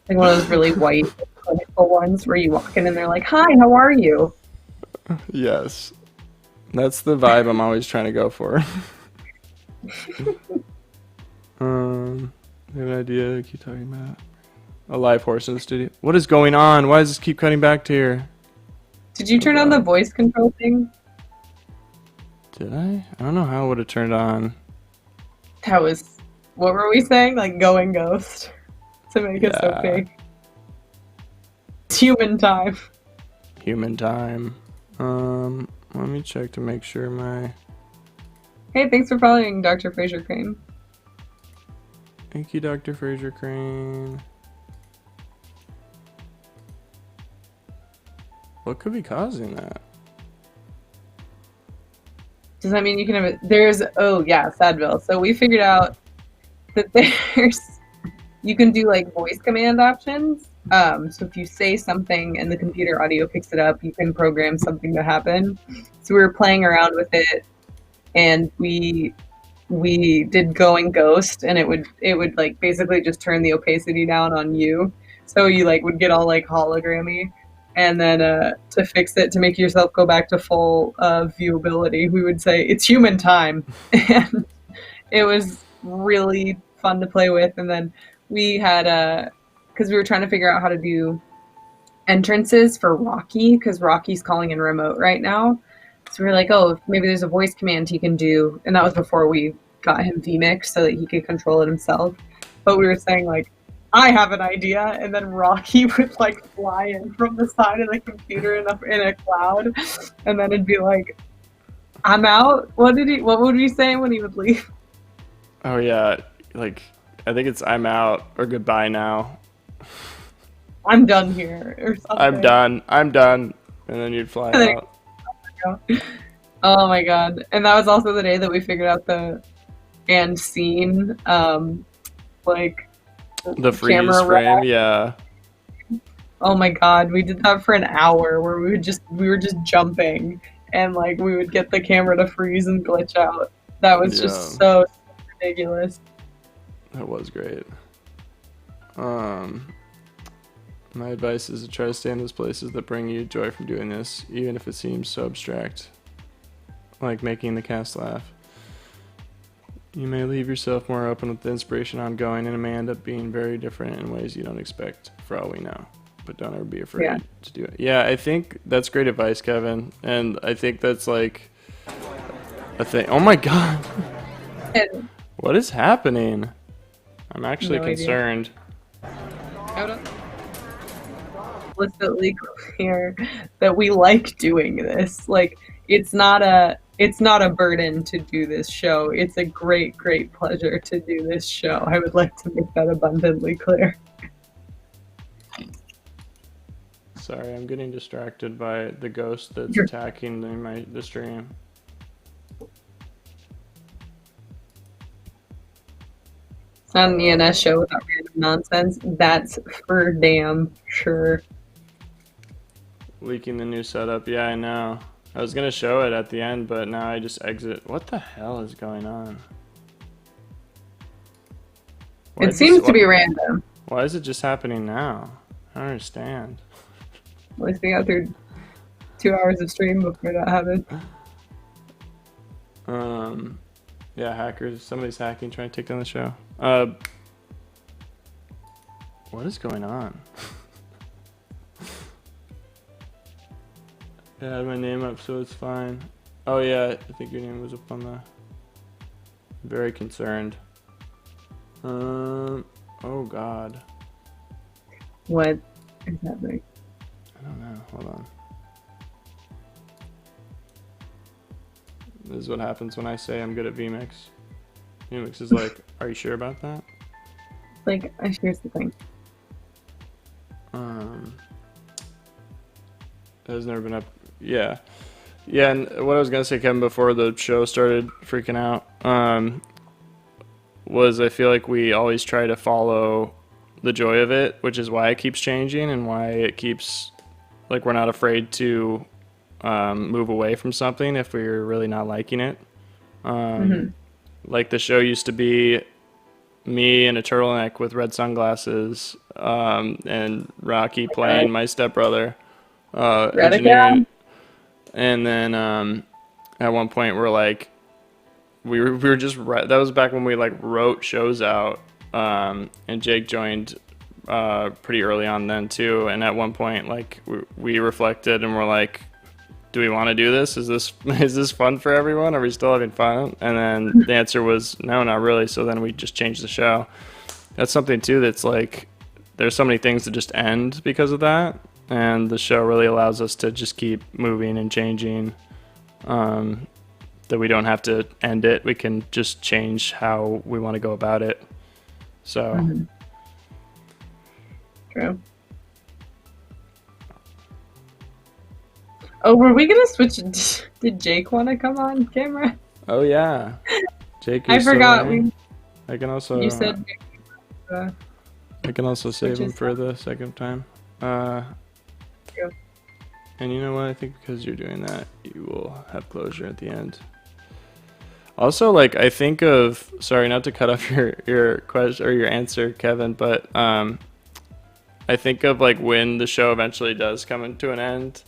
Like one of those really white clinical ones where you walk in and they're like, "Hi, how are you?" Yes, that's the vibe I'm always trying to go for. You have an idea? Keep talking about a live horse in the studio. What is going on? Why does this keep cutting back to here? Did you turn on the voice control thing? Did I? I don't know how I would have turned on. That was, what were we saying? Like going ghost to make it so Yeah. fake. It's human time. Human time. Let me check to make sure my. Hey, thanks for following Dr. Fraser Crane. Thank you, Dr. Fraser Crane. What could be causing that? Does that mean you can have it? There's, oh yeah, Sadville. So we figured out that you can do like voice command options. So if you say something and the computer audio picks it up, you can program something to happen. So we were playing around with it, and we did going ghost, and it would like basically just turn the opacity down on you, so you like would get all like hologrammy. And then to fix it, to make yourself go back to full viewability, we would say it's human time. And it was really fun to play with. And then we had because we were trying to figure out how to do entrances for Rocky, because Rocky's calling in remote right now. So we were like, oh, maybe there's a voice command he can do. And that was before we got him vmixed so that he could control it himself. But we were saying like, I have an idea, and then Rocky would like fly in from the side of the computer in a cloud, and then it'd be like, I'm out. What would he say when he would leave? Oh yeah, like I think it's I'm out or goodbye now. I'm done here or something. I'm done. And then you'd fly out. Oh my god. And that was also the day that we figured out the and scene like The freeze frame, yeah. Oh my god, we did that for an hour where we were just jumping, and like we would get the camera to freeze and glitch out. That was just so ridiculous. That was great. My advice is to try to stay in those places that bring you joy from doing this, even if it seems so abstract. Like making the cast laugh. You may leave yourself more open with the inspiration ongoing, and it may end up being very different in ways you don't expect, for all we know. But don't ever be afraid to do it. Yeah, I think that's great advice, Kevin. And I think that's like a thing. Oh my god. What is happening? I'm actually concerned. Explicitly clear that we like doing this. Like, it's not a burden to do this show. It's a great pleasure to do this show. I would like to make that abundantly clear. Sorry, I'm getting distracted by the ghost that's attacking the stream. On an ENS show without random nonsense. That's for damn sure. Leaking the new setup. Yeah, I know. I was gonna show it at the end, but now I just exit. What the hell is going on? It seems to be random. Why is it just happening now? I don't understand. At least we got through 2 hours of stream before that happened. Yeah, hackers. Somebody's hacking, trying to take down the show. What is going on? Yeah, I had my name up, so it's fine. Oh yeah, I think your name was up on the... Very concerned. Oh god. What is happening? I don't know. Hold on. This is what happens when I say I'm good at VMix. VMix is like, are you sure about that? Like, here's the thing. It has never been up. Yeah. Yeah, and what I was gonna say, Kevin, before the show started freaking out, was I feel like we always try to follow the joy of it, which is why it keeps changing and why it keeps, like, we're not afraid to move away from something if we're really not liking it. Like the show used to be me in a turtleneck with red sunglasses, and Rocky playing my stepbrother, engineering. And then at one point we're like, we were just that was back when we like wrote shows out, and Jake joined pretty early on then too. And at one point, like we reflected and we're like, do we want to do this? Is this fun for everyone? Are we still having fun? And then the answer was no, not really. So then we just changed the show. That's something too that's like, there's so many things that just end because of that. And the show really allows us to just keep moving and changing, that we don't have to end it. We can just change how we want to go about it. So. True. Oh, were we gonna switch? Did Jake want to come on camera? Oh yeah, Jake. I forgot. I can also. You said. I can also save him for the second time. Yeah. And you know what? I think because you're doing that, you will have closure at the end. Also, like, I think of, sorry, not to cut off your question or your answer, Kevin, but I think of like when the show eventually does come into an end,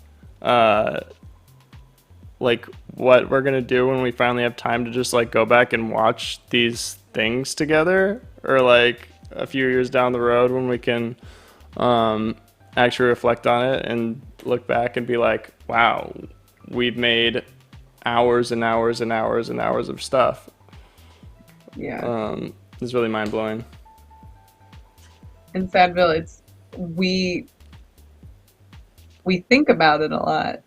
like what we're gonna do when we finally have time to just like go back and watch these things together, or like a few years down the road when we can actually reflect on it and look back and be like, wow, we've made hours and hours and hours and hours of stuff. Yeah. It's really mind-blowing. In Sadville, we think about it a lot,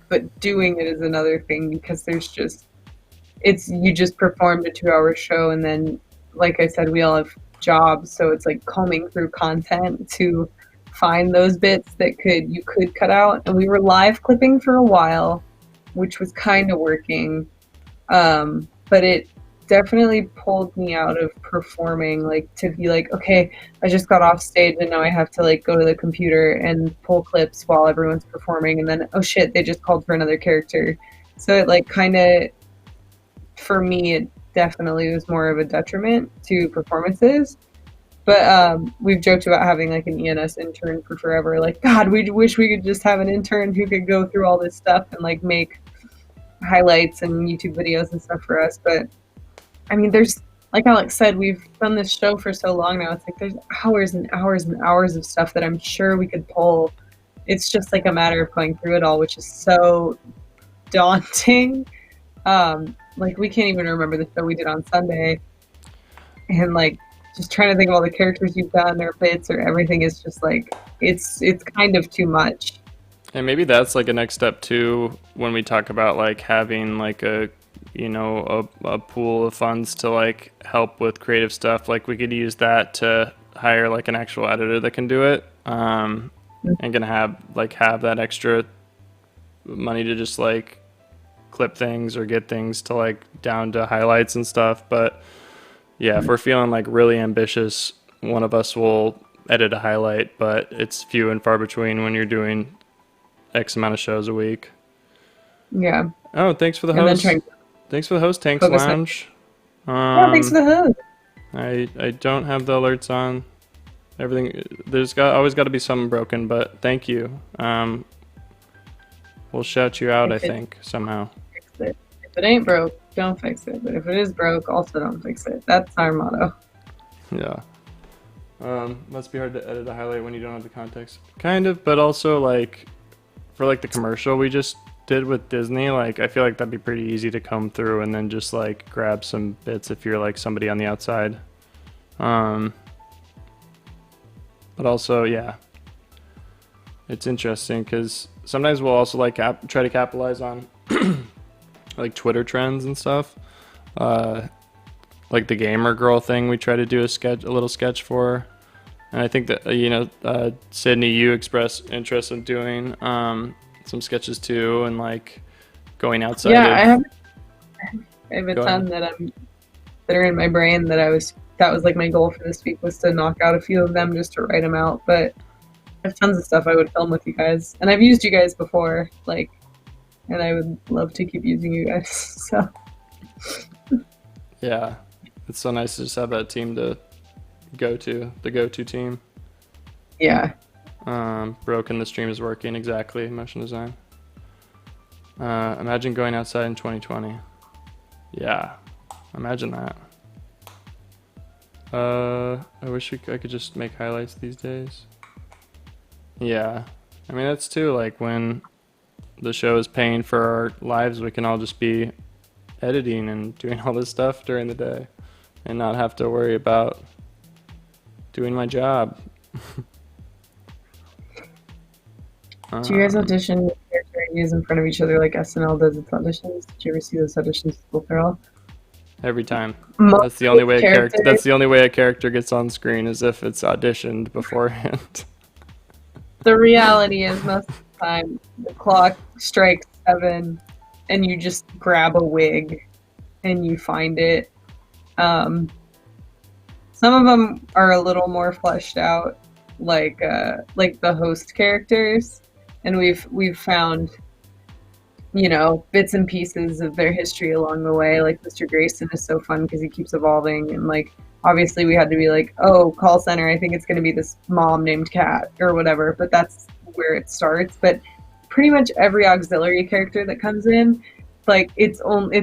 but doing it is another thing, because there's just, you just performed a 2-hour show, and then, like I said, we all have jobs, so it's like combing through content to find those bits that you could cut out. And we were live clipping for a while, which was kind of working, but it definitely pulled me out of performing, like to be like, okay, I just got off stage and now I have to like go to the computer and pull clips while everyone's performing, and then oh shit, they just called for another character. So it like kind of, for me, it definitely was more of a detriment to performances. But we've joked about having like an ENS intern for forever. Like, God, we wish we could just have an intern who could go through all this stuff and like make highlights and YouTube videos and stuff for us. But I mean, there's, like Alex said, we've done this show for so long now. It's like there's hours and hours and hours of stuff that I'm sure we could pull. It's just like a matter of going through it all, which is so daunting. Like we can't even remember the show we did on Sunday, and like just trying to think of all the characters you've done or bits or everything is just like, it's kind of too much. And maybe that's like a next step too, when we talk about like having like a, you know, a pool of funds to like help with creative stuff. Like we could use that to hire like an actual editor that can do it, and gonna have that extra money to just like clip things or get things to like down to highlights and stuff. But Yeah, if we're feeling like really ambitious, one of us will edit a highlight, but it's few and far between when you're doing X amount of shows a week. Yeah. Oh, thanks for the And then host. trying to Thanks for the host, Tanks focus on. Lounge. Yeah, thanks for the host. I don't have the alerts on. Everything always got to be something broken, but thank you. We'll shout you out, I think, somehow. Fix it. If it ain't broke, don't fix it. But if it is broke, also don't fix it. That's our motto. Yeah. Must be hard to edit a highlight when you don't have the context. Kind of, but also like for like the commercial we just did with Disney, like I feel like that'd be pretty easy to comb through and then just like grab some bits if you're like somebody on the outside. But also, yeah, it's interesting because sometimes we'll also like try to capitalize on like Twitter trends and stuff. Like the gamer girl thing, we try to do a little sketch for. And I think that Sydney, you expressed interest in doing some sketches too, and like going outside. Yeah, I have a ton that are in my brain that was like my goal for this week, was to knock out a few of them just to write them out. But I have tons of stuff I would film with you guys, and I've used you guys before, like, and I would love to keep using you guys. So yeah, it's so nice to just have that team to the go-to team. Yeah. Broken, the stream is working. Exactly. Motion design. Imagine going outside in 2020. Yeah, imagine that. I wish I could just make highlights these days. Yeah, I mean that's too, like when the show is paying for our lives, we can all just be editing and doing all this stuff during the day and not have to worry about doing my job. Do you guys audition character ideas in front of each other like SNL does its auditions? Did you ever see those auditions with Girl? Every time. That's the only way a character gets on screen, is if it's auditioned beforehand. The reality is most of the time the clock strikes 7 and you just grab a wig and you find it. Some of them are a little more fleshed out, like the host characters, and we've found, bits and pieces of their history along the way. Like Mr. Grayson is so fun because he keeps evolving, and like obviously we had to be like, oh, call center, I think it's going to be this mom named Kat or whatever, but that's where it starts. But pretty much every auxiliary character that comes in, like it's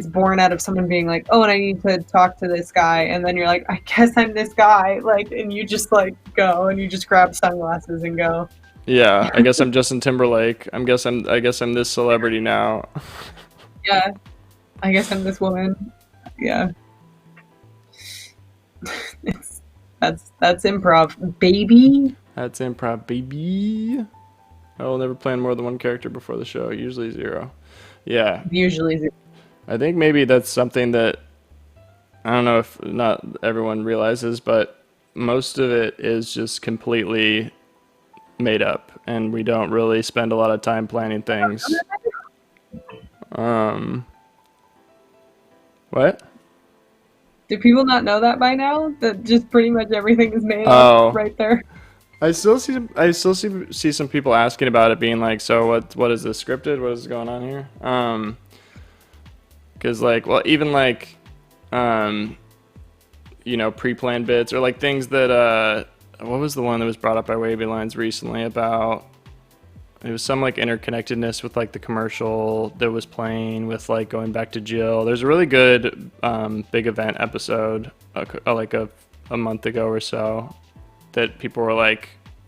born out of someone being like, oh, and I need to talk to this guy, and then you're like, I guess I'm this guy, like, and you just like go and you just grab sunglasses and go. Yeah, I guess I'm Justin Timberlake. I guess I'm this celebrity now. Yeah, I guess I'm this woman. Yeah, that's improv, baby. That's improv, baby. I will never plan more than one character before the show. Usually 0. Yeah. Usually 0. I think maybe that's something that I don't know if not everyone realizes, but most of it is just completely made up, and we don't really spend a lot of time planning things. What? Do people not know that by now? That just pretty much everything is made up right there. I still see some people asking about it, being like, so what is this scripted? What is going on here? Because like, well, even like, pre-planned bits or like things that what was the one that was brought up by Wavy Lines recently about? It was some like interconnectedness with like the commercial that was playing with like going back to Jill. There's a really good big event episode like a month ago or so that people were like,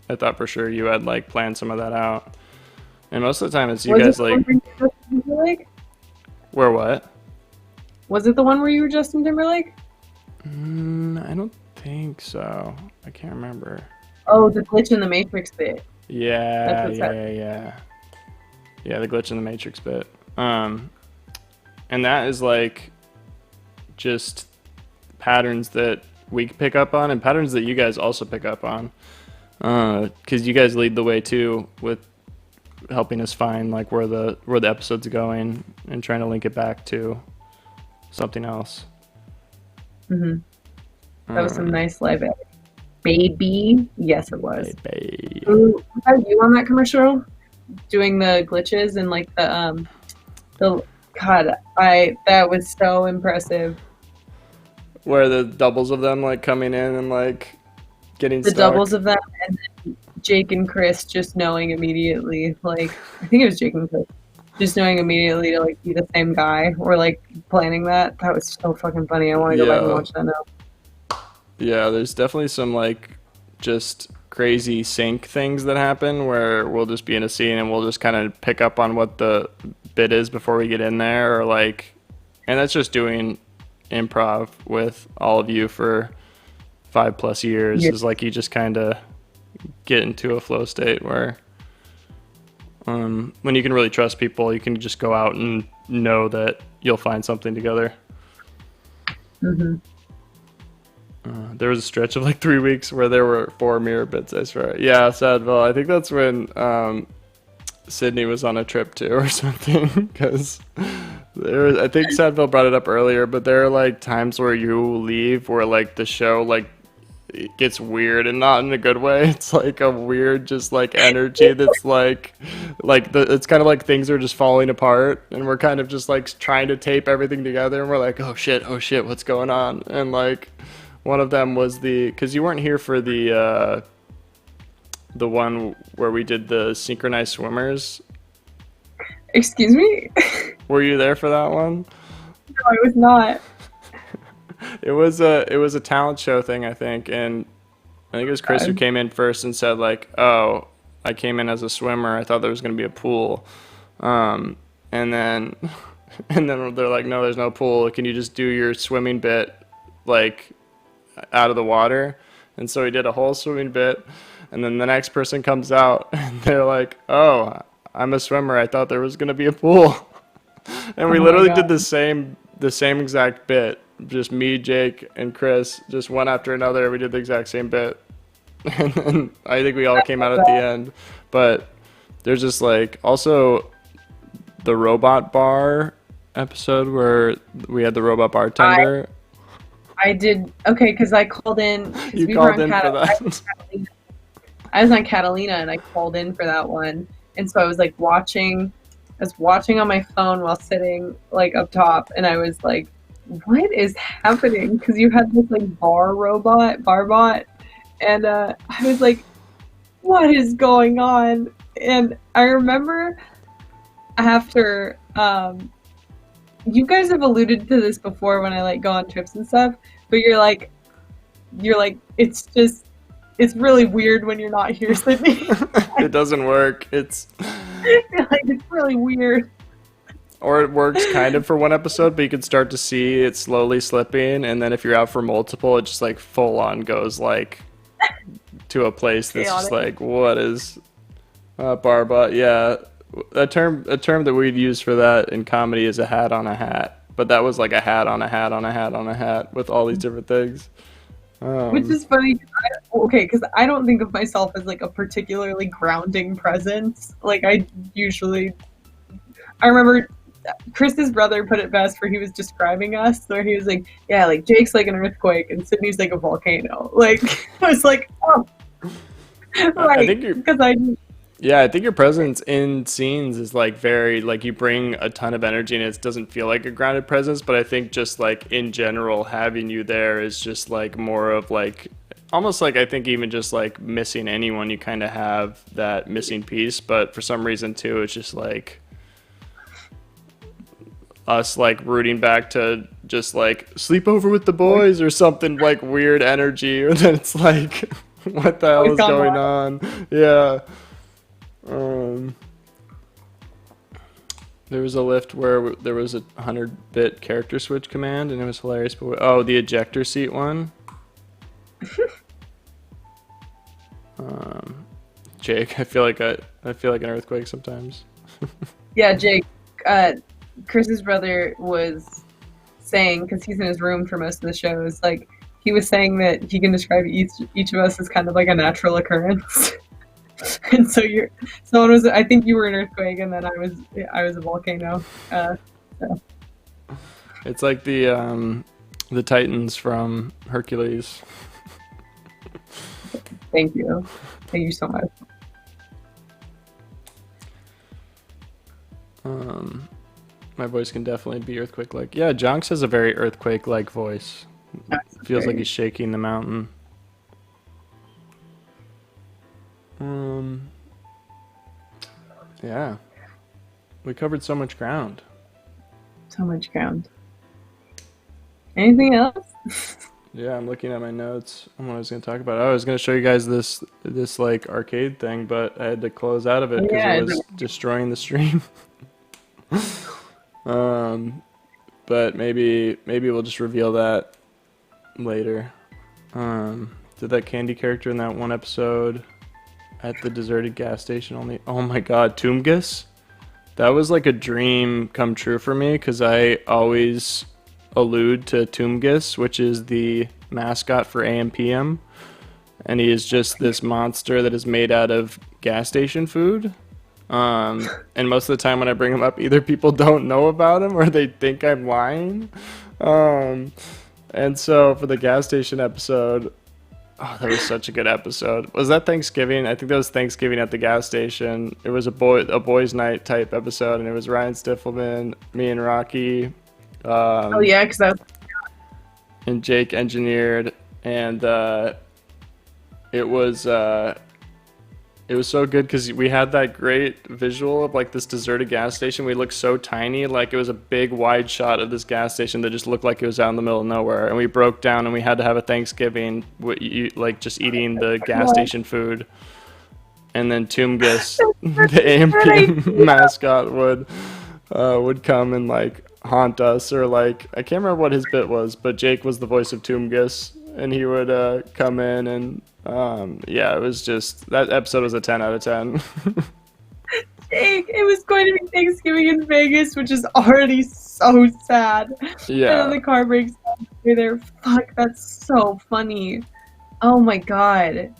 I thought for sure you had like planned some of that out. And most of the time it's you guys like. Where what? Was it the one where you were Justin Timberlake? I don't think so. I can't remember. Oh, the glitch in the Matrix bit. Yeah, the glitch in the Matrix bit. And that is like just patterns that we pick up on and patterns that you guys also pick up on. Because you guys lead the way too with helping us find like where the episode's going and trying to link it back to something else. Mm-hmm. That was some nice live action. Baby. Yes, it was. Baby. Ooh, was that you on that commercial? Doing the glitches and like the God, that was so impressive. Where the doubles of them like coming in and like getting The stuck. doubles of them, and then Jake and Chris just knowing immediately, like I think it was Jake and Chris, just knowing immediately to like be the same guy or like planning that. That was so fucking funny. I want to go back and watch that now. Yeah, there's definitely some like just crazy sync things that happen where we'll just be in a scene and we'll just kind of pick up on what the bit is before we get in there, or like, and that's just doing improv with all of you for 5+ years. Yeah. Is like you just kind of get into a flow state where when you can really trust people, you can just go out and know that you'll find something together. There was a stretch of like 3 weeks where there were 4 mirror bits, I swear. Yeah, Sadville. I think that's when Sydney was on a trip too or something, because I think Sadville brought it up earlier, but there are like times where you leave where like the show like it gets weird, and not in a good way. It's like a weird just like energy that's like it's kind of like things are just falling apart, and we're kind of just like trying to tape everything together, and we're like, oh shit, what's going on? And like one of them was because you weren't here for the one where we did the synchronized swimmers. Excuse me? Were you there for that one? No, I was not. It was a talent show thing, I think, and I think it was Chris who came in first and said like, "Oh, I came in as a swimmer. I thought there was going to be a pool," and then they're like, "No, there's no pool. Can you just do your swimming bit like out of the water?" And so he did a whole swimming bit, and then the next person comes out and they're like, "Oh, I'm a swimmer. I thought there was going to be a pool," and we literally did the same exact bit. Just me, Jake, and Chris, just one after another. We did the exact same bit, and then I think we all came out at the end. But there's just like also the robot bar episode where we had the robot bartender. I did okay because I called in. You called in for that. I was on Catalina and I called in for that one, and so I was like watching. I was watching on my phone while sitting like up top, and I was like, what is happening? Because you had this like barbot, and I was like, what is going on? And I remember after you guys have alluded to this before when I like go on trips and stuff, but you're like it's really weird when you're not here, Sydney. It doesn't work. It's really weird. Or it works kind of for one episode, but you can start to see it slowly slipping, and then if you're out for multiple, it just like full on goes like to a place that's just like, what is barbot? Yeah, a term that we'd use for that in comedy is a hat on a hat, but that was like a hat on a hat on a hat on a hat with all these different things. Which is funny, because I don't think of myself as like a particularly grounding presence. Like I remember Chris's brother put it best where he was describing us, where he was like, yeah, like Jake's like an earthquake and Sydney's like a volcano. Like I was like, oh, right, I think your presence in scenes is like very like you bring a ton of energy and it doesn't feel like a grounded presence, but I think just like in general having you there is just like more of like almost like I think even just like missing anyone, you kind of have that missing piece, but for some reason too it's just like us like rooting back to just like sleep over with the boys or something like weird energy, or then it's like what the hell is going on? Yeah. There was a lift where there was a 100-bit character switch command and it was hilarious, but the ejector seat one. Jake, I feel like an earthquake sometimes. Yeah, Jake, Chris's brother was saying, because he's in his room for most of the shows, like he was saying that he can describe each of us as kind of like a natural occurrence. And so I think you were an earthquake, and then I was a volcano. So. It's like the The Titans from Hercules. Thank you. Thank you so much. My voice can definitely be earthquake-like. Yeah, Jonks has a very earthquake-like voice. Feels like he's shaking the mountain. Yeah. We covered so much ground. So much ground. Anything else? Yeah, I'm looking at my notes on what I was going to talk about. I was going to show you guys this like arcade thing, but I had to close out of it because it was destroying the stream. But maybe we'll just reveal that later. Did that candy character in that one episode at the deserted gas station only? Oh my god, Toomgus? That was like a dream come true for me because I always allude to Toomgus, which is the mascot for AMPM, and he is just this monster that is made out of gas station food. And most of the time when I bring him up, either people don't know about him or they think I'm lying. And so for the gas station episode, oh, that was such a good episode. Was that Thanksgiving? I think that was Thanksgiving at the gas station. It was a boys' night type episode, and it was Ryan Stiffelman, me and Rocky. Oh yeah, because that. And Jake engineered, and it was so good because we had that great visual of like this deserted gas station. We looked so tiny, like it was a big wide shot of this gas station that just looked like it was out in the middle of nowhere. And we broke down, and we had to have a Thanksgiving, like just eating the gas station food. And then Toomgus, the AMP mascot, would come and like haunt us, or like I can't remember what his bit was, but Jake was the voice of Toomgus, and he would come in and. Yeah, it was just, that episode was a 10 out of 10. Jake, it was going to be Thanksgiving in Vegas, which is already so sad. Yeah. And then the car breaks down there. Fuck, that's so funny. Oh my god.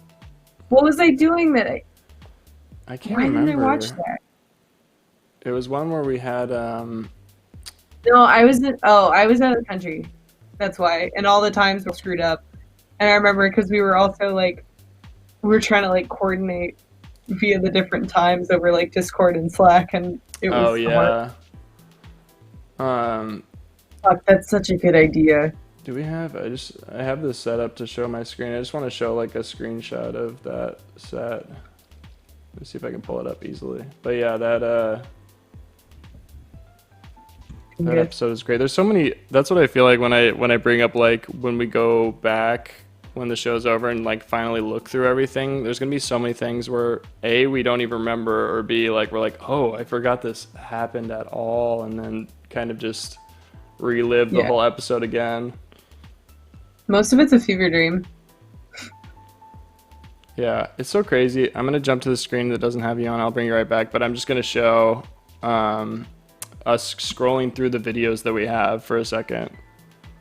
What was I doing that I can't remember. Why didn't I watch that? It was one where we had, No, I was out of the country. That's why. And all the times were screwed up. And I remember because we were also like, we were trying to like coordinate via the different times over like Discord and Slack, and it was. Oh yeah. Fuck, that's such a good idea. Do we have? I have this set up to show my screen. I just want to show like a screenshot of that set. Let's see if I can pull it up easily. But yeah, that episode is great. There's so many. That's what I feel like when I bring up like when we go back. When the show's over and like finally look through everything, there's gonna be so many things where A, we don't even remember, or B, like we're like, oh, I forgot this happened at all, and then kind of just relive the whole episode again. Most of it's a fever dream. Yeah, it's so crazy. I'm gonna jump to the screen that doesn't have you on. I'll bring you right back, but I'm just gonna show us scrolling through the videos that we have for a second.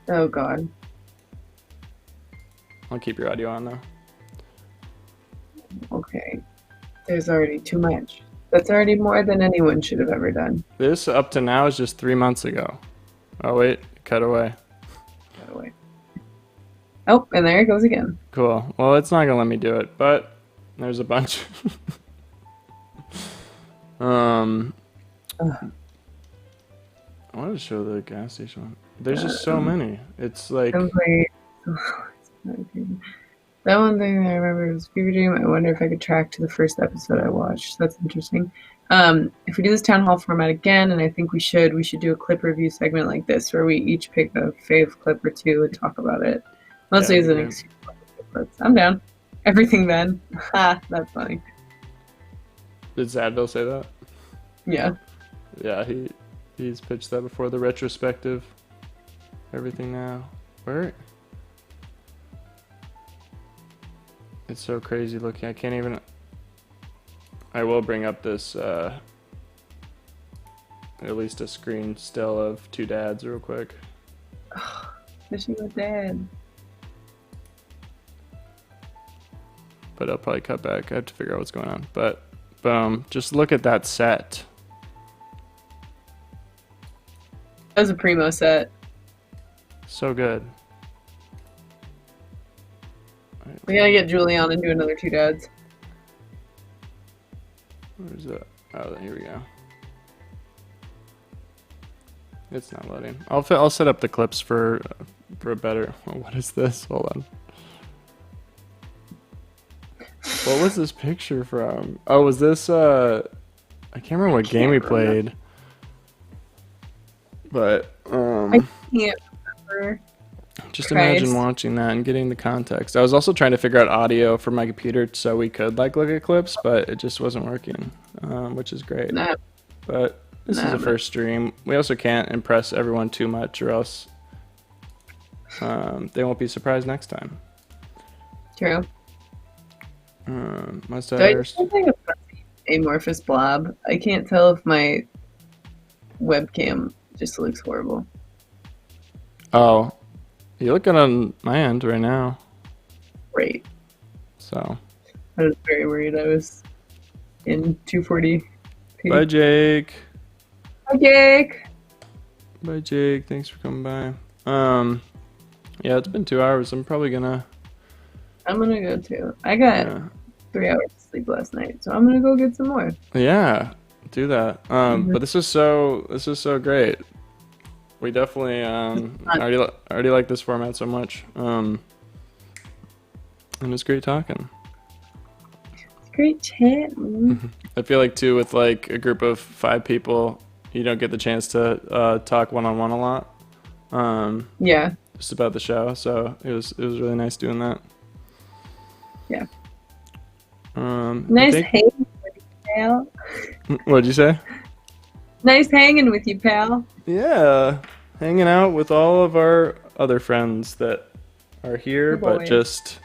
Oh god. I'll keep your audio on though. Okay. There's already too much. That's already more than anyone should have ever done. This up to now is just 3 months ago. Oh wait, cut away. Cut away. Oh, and there it goes again. Cool. Well, it's not gonna let me do it, but there's a bunch. I wanted to show the gas station one. There's just so many. It's like. That one thing I remember was Fever Dream. I wonder if I could track to the first episode I watched. That's interesting. If we do this town hall format again, and I think we should do a clip review segment like this where we each pick a fave clip or two and talk about it. Mostly as an excuse. I'm down. Everything then. Ha, that's funny. Did Zadville say that? Yeah. Yeah, he's pitched that before. The retrospective. Everything now. Where? It's so crazy looking. I can't even. I will bring up this, at least a screen still of two dads real quick. Fishing with Dad. But I'll probably cut back. I have to figure out what's going on. But, boom. Just look at that set. That was a primo set. So good. We gotta get Julian and do another Two Dads. Where's that? Oh, here we go. It's not loading. I'll set up the clips for a better. Oh, what is this? Hold on. What was this picture from? Oh, was this I can't remember what game we played. But I can't remember. just imagine watching that and getting the context. I was also trying to figure out audio for my computer so we could like look at clips, but it just wasn't working, which is great. Nah. But this is the first stream. We also can't impress everyone too much, or else they won't be surprised next time. True. Mustache. Do I look like a fuzzy amorphous blob? I can't tell if my webcam just looks horrible. Oh, you're looking on my end right now. Great. So. I was very worried I was in 240p. Bye, Jake. Bye, Jake. Bye, Jake. Thanks for coming by. Yeah, it's been 2 hours. I'm gonna go too. I got 3 hours of sleep last night, so I'm gonna go get some more. Yeah, do that. But this is so great. We definitely already like this format so much. And it's great talking. It's great chatting. I feel like too, with like a group of 5 people, you don't get the chance to talk one-on-one a lot. Yeah. Just about the show, so it was really nice doing that. Yeah. Nice hanging with you, pal. What'd you say? Nice hanging with you, pal. Yeah, hanging out with all of our other friends that are here, but just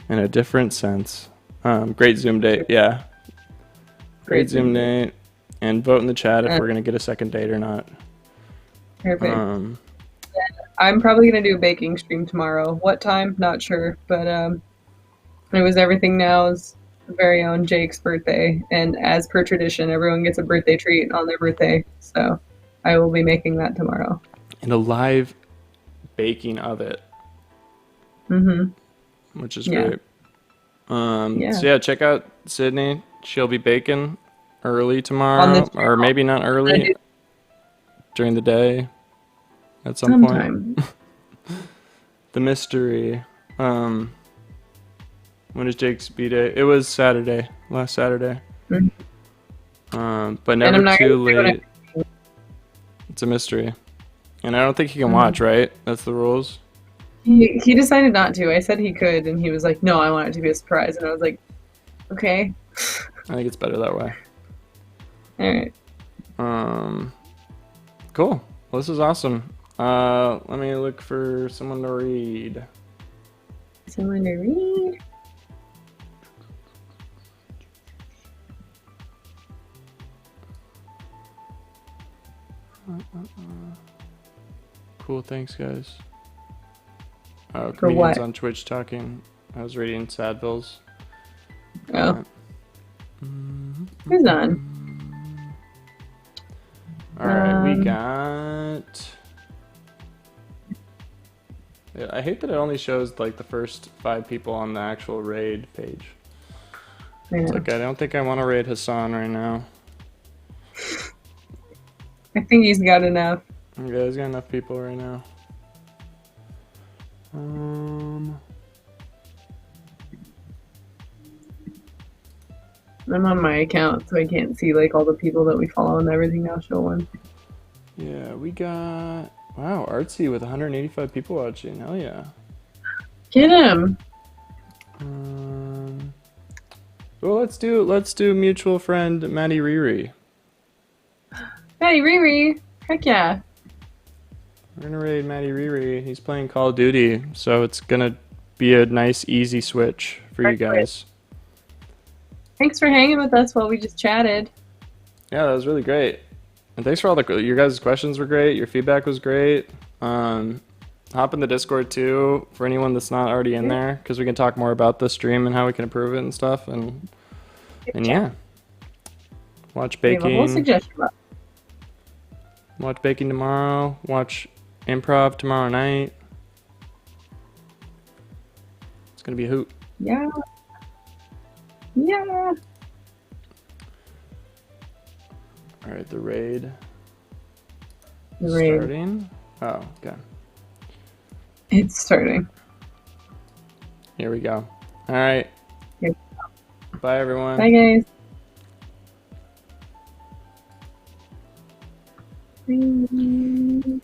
in a different sense. Great Zoom date, yeah. Great Zoom date. And vote in the chat if we're going to get a second date or not. Perfect. I'm probably going to do a baking stream tomorrow. What time? Not sure. But it was Everything Now's very own Jake's birthday. And as per tradition, everyone gets a birthday treat on their birthday. So I will be making that tomorrow. And a live baking of it. Which is great. So yeah, check out Sydney. She'll be baking early tomorrow. Or maybe not early. During the day. At some point. The mystery. When is Jake's B-Day? It was Saturday. Last Saturday. But never too late. It's a mystery. And I don't think he can watch, right? That's the rules. He decided not to. I said he could, and he was like, no, I want it to be a surprise. And I was like, okay. I think it's better that way. Alright. Cool. Well, this is awesome. Let me look for someone to read. Someone to read? Cool, thanks guys. Oh, For comedians what? on Twitch talking. I was reading Sadville's. Oh. Who's on? Alright, we got... Yeah, I hate that it only shows like the first 5 people on the actual raid page. It's like, I don't think I want to raid Hassan right now. I think he's got enough. Yeah, he's got enough people right now. I'm on my account, so I can't see like all the people that we follow and everything. Now show one. Yeah, we got... Wow, Artsy with 185 people watching. Hell yeah. Get him. Well, let's do mutual friend Maddie Riri. Maddie Riri. Heck yeah. We're gonna raid Maddie Riri. He's playing Call of Duty, so it's gonna be a nice, easy switch for you guys. Thanks for hanging with us while we just chatted. Yeah, that was really great. And thanks for all your guys' questions were great. Your feedback was great. Hop in the Discord too for anyone that's not already in there, because we can talk more about the stream and how we can improve it and stuff. And yeah, watch baking. We have a whole suggestion box. Watch baking tomorrow. Watch improv tomorrow night. It's gonna be a hoot. Yeah. Yeah. All right, the raid. The raid. Starting. Oh, okay. It's starting. Here we go. All right. Here. Bye, everyone. Bye, guys. Bye.